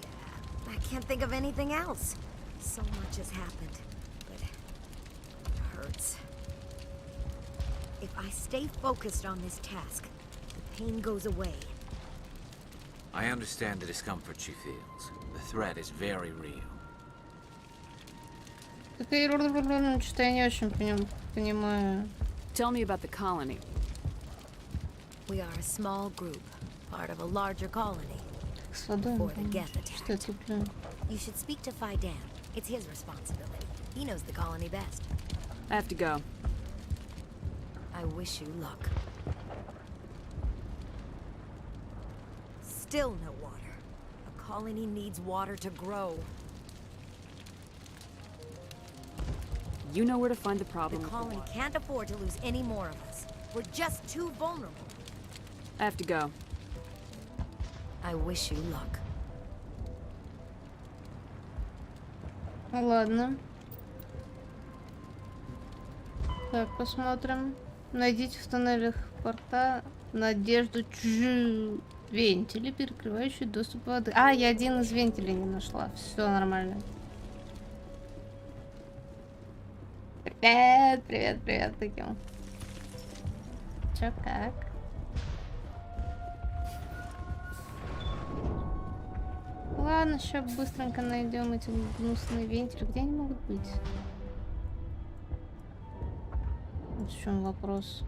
S7: can't think of anything else. So much has happened, but it hurts. If I stay focused on this task, the pain goes away.
S9: I understand the discomfort she feels. The threat is very real.
S1: Что-то я не очень понимаю.
S3: Tell me about the colony.
S7: We are a small group, part of a larger colony. Before the Geth attacked. You should speak to Fidan. It's his responsibility. He knows the colony best.
S3: I have to go.
S7: I wish you luck. Still no water. A colony needs water to grow.
S3: You know where to find the problem.
S7: The colony can't afford to lose any more of us. We're just too vulnerable.
S3: I have to go.
S7: I wish you luck.
S1: Ладно. Так, посмотрим. Найдите в тоннелях порта надежду чужую вентили, перекрывающие доступ воды. А, я один из вентилей не нашла. Все нормально. Привет, привет, привет, таким. Чё, как? Ладно, сейчас быстренько найдем эти гнусные вентили. Где они могут быть? Вот в чем вопрос.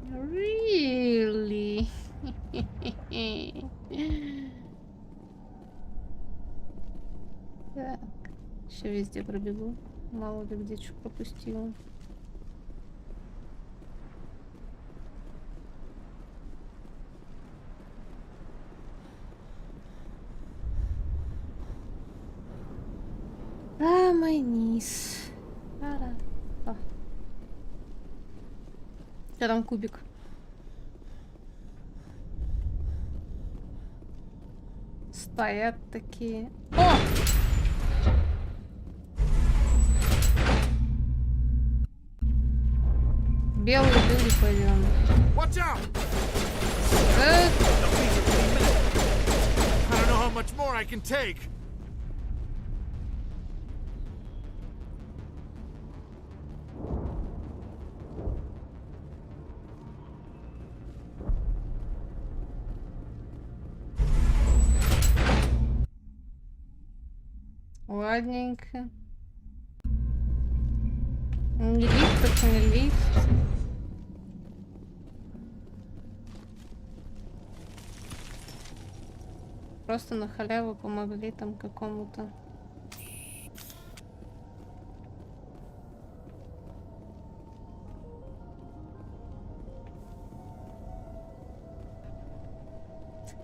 S1: Really? Так, еще везде пробегу. Мало ли где что пропустила. А, мой низ. Что там кубик? Стоят такие. О! Белые люди пойдем.
S9: Watch out! I don't know how much more I can take.
S1: Ладненько. Не лифт, так не лифт. Просто на халяву помогли там какому-то.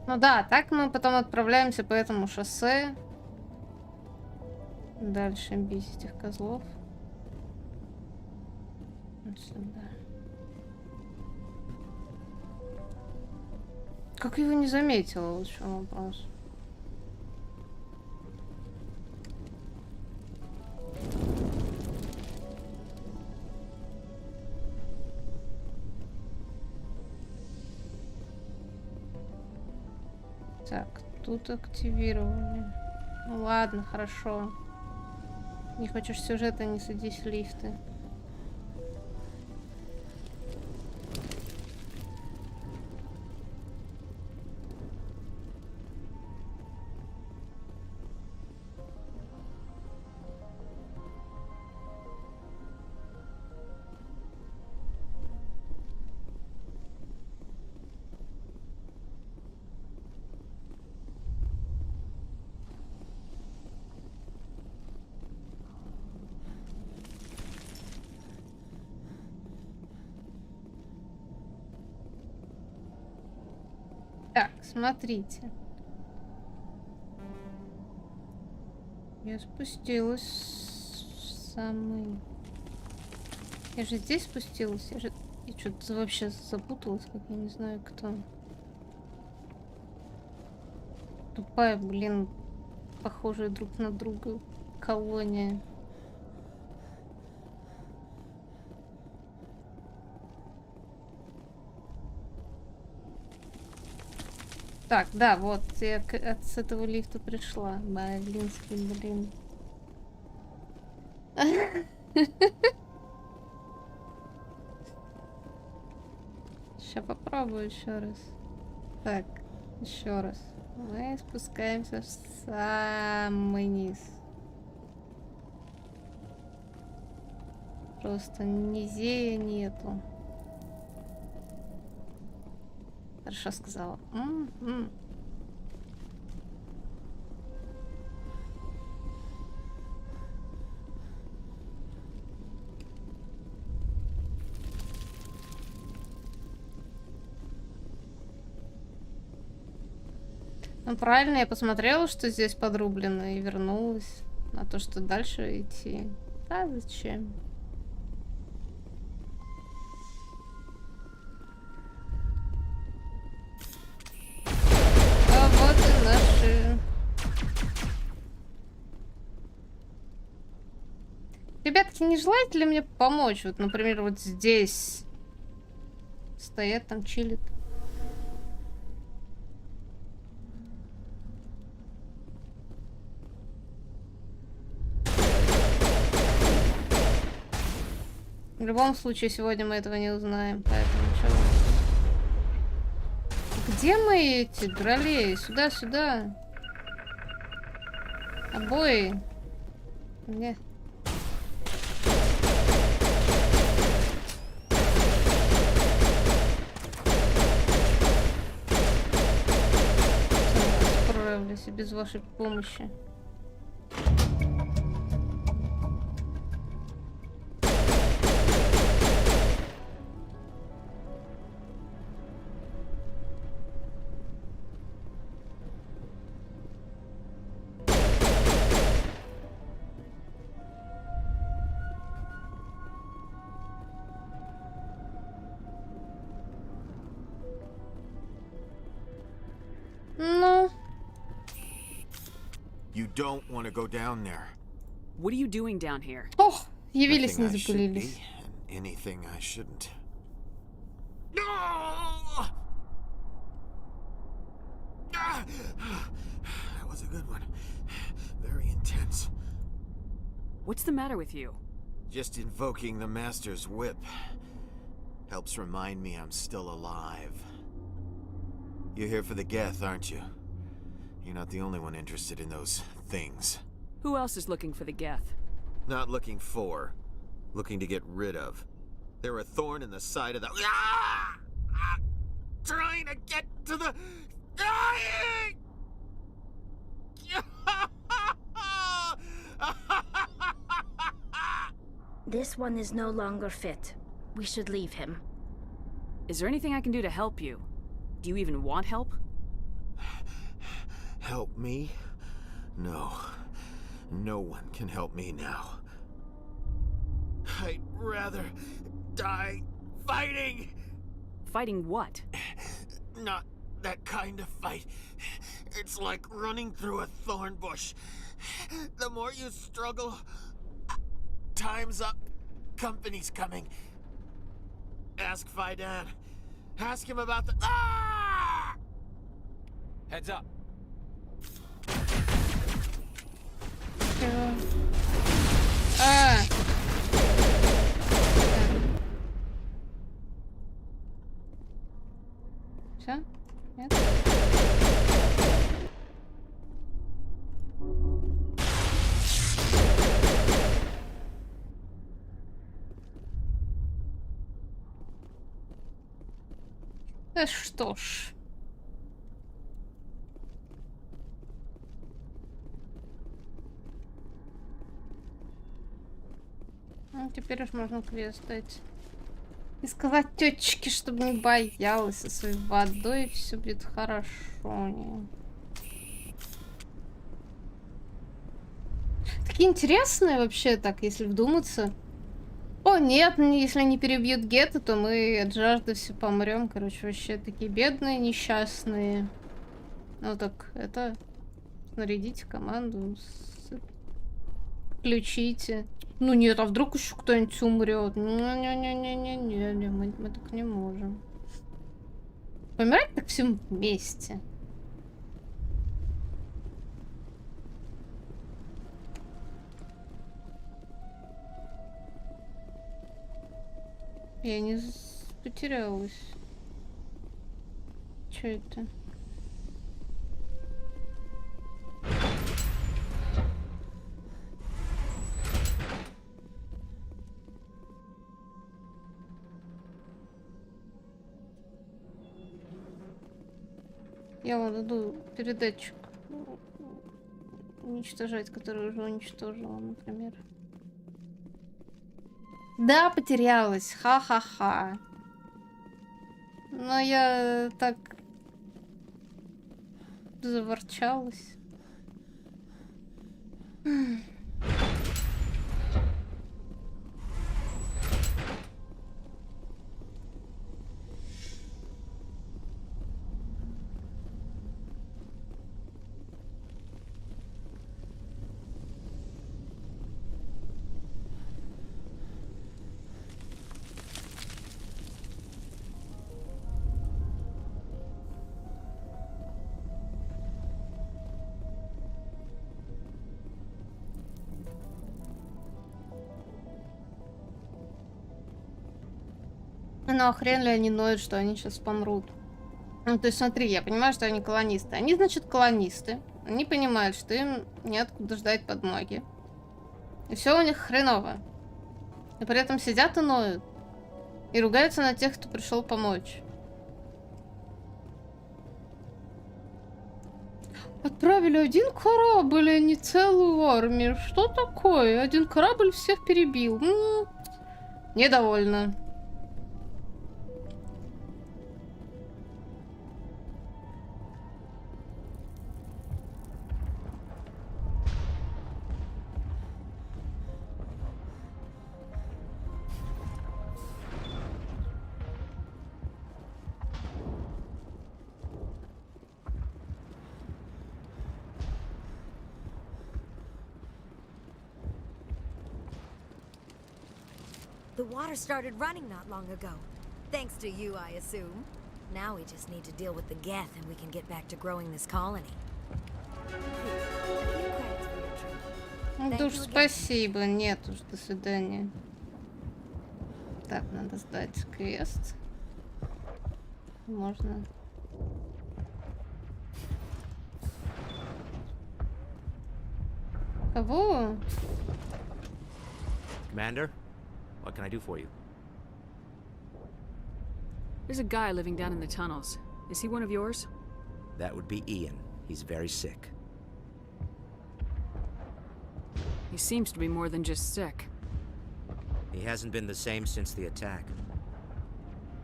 S1: Ну да, так мы потом отправляемся по этому шоссе. Дальше бить этих козлов. Вот сюда. Как его не заметила, вот в чем вопрос. Так, тут активировали. Ну ладно, хорошо. Не хочешь сюжета, не садись в лифты. Так, смотрите. Я спустилась в самый... Я же здесь спустилась. Я что-то вообще запуталась, как я не знаю кто. Тупая, блин, похожая друг на друга колония. Так, да, вот, я с этого лифта пришла. Блинский, блин. Сейчас попробую еще раз. Так, еще раз. Мы спускаемся в самый низ. Просто низея нету. Хорошо сказала. Ну правильно, я посмотрела, что здесь подрублено, и вернулась. А то, что дальше идти. А зачем? А вот и наши. Ребятки, не желаете ли мне помочь? Вот, например, вот здесь. Стоят там, чилит. В любом случае, сегодня мы этого не узнаем, поэтому ничего. Где мы эти дролеи? Сюда, сюда. Обои. Не. Справлюсь и без вашей помощи. Ну.
S9: You don't want to go down there.
S3: What are you doing down here?
S1: Ох, явились, не
S9: Nothing I should
S1: запылились.
S9: be, and anything I shouldn't. That was a good one. Very intense.
S3: What's the matter with you?
S9: Just invoking the Master's whip helps remind me I'm still alive. You're here for the Geth, aren't you? You're not the only one interested in those things.
S3: Who else is looking for the Geth?
S9: Not looking for, looking to get rid of. They're a thorn in the side of the... Trying to get to the... Dying!
S5: This one is no longer fit. We should leave him.
S3: Is there anything I can do to help you? Do you even want help?
S9: Help me? No. No one can help me now. I'd rather die fighting!
S3: Fighting what?
S9: Not that kind of fight. It's like running through a thorn bush. The more you struggle, time's up. Company's coming. Ask Fidan. Ask him about the... Ah!
S8: Heads up.
S1: Чего? А! Все? Нет? Да что ж. Ну, теперь уж можно квест дать. И сказать тетечке, чтобы не боялась со своей водой, и все будет хорошо. Такие интересные вообще, так, если вдуматься. О, нет, если не перебьют гетто, то мы от жажды все помрем. Короче, вообще такие бедные, несчастные. Ну так, это... Снарядите команду. Включите. Ну нет, а вдруг еще кто-нибудь умрет? Не-не-не-не-не-не, мы так не можем. Помирать так всем вместе. Я не потерялась. Что это? Я вот иду передатчик уничтожать, который уже уничтожила, например. Да, потерялась. Ха-ха-ха. Но я так заворчалась. Ну, а хрен ли они ноют, что они сейчас помрут? Ну, то есть, смотри, я понимаю, что они колонисты. Они, значит, колонисты. Они понимают, что им неоткуда ждать подмоги. И все у них хреново. И при этом сидят и ноют. И ругаются на тех, кто пришел помочь. Отправили один корабль, а не целую армию. Что такое? Один корабль всех перебил. Недовольна.
S7: The water started running not long ago. Thanks to you, I assume. Now we just need to deal with the Geth and we can get back to growing this colony.
S1: Да уж спасибо. Нет уж, до свидания. Так, надо сдать квест. Можно. Кого?
S20: Commander, what can I do for you?
S3: There's a guy living down in the tunnels. Is he one of yours?
S20: That would be Ian. He's very sick.
S3: He seems to be more than just sick.
S20: He hasn't been the same since the attack.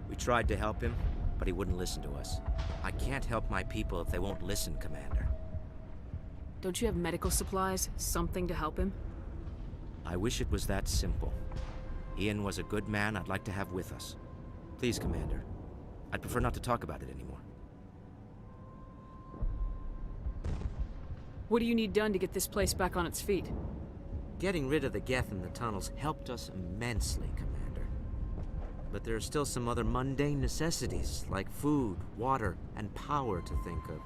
S20: We tried to help him, but he wouldn't listen to us. I can't help my people if they won't listen, Commander.
S3: Don't you have medical supplies? Something to help him?
S20: I wish it was that simple. Ian was a good man I'd like to have with us. Please, Commander. I'd prefer not to talk about it anymore.
S3: What do you need done to get this place back on its feet?
S20: Getting rid of the Geth in the tunnels helped us immensely, Commander. But there are still some other mundane necessities, like food, water, and power to think of.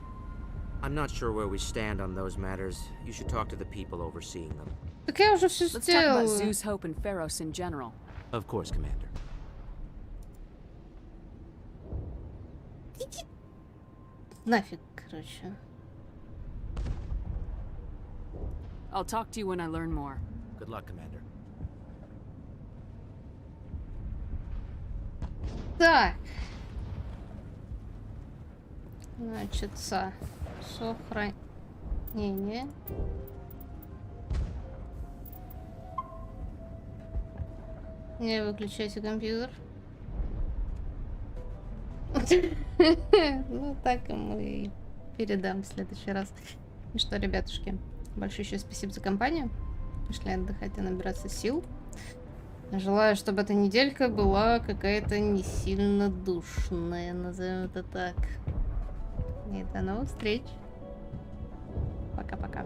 S20: I'm not sure where we stand on those matters. You should talk to the people overseeing them.
S1: Так я уже все
S3: Let's talk about
S1: сделала.
S3: Zeus, Hope, and Pharos in general.
S20: Of course, Commander.
S1: Нафиг, короче.
S3: I'll talk to you when I learn more.
S20: Good luck, Commander.
S1: Так. Значит, сохранение. Не выключайте компьютер. Ну, так ему и передам в следующий раз. И что, ребятушки, большое еще спасибо за компанию. Пошли отдыхать и набираться сил. Желаю, чтобы эта неделька была какая-то не сильно душная, назовем это так. И до новых встреч. Пока-пока.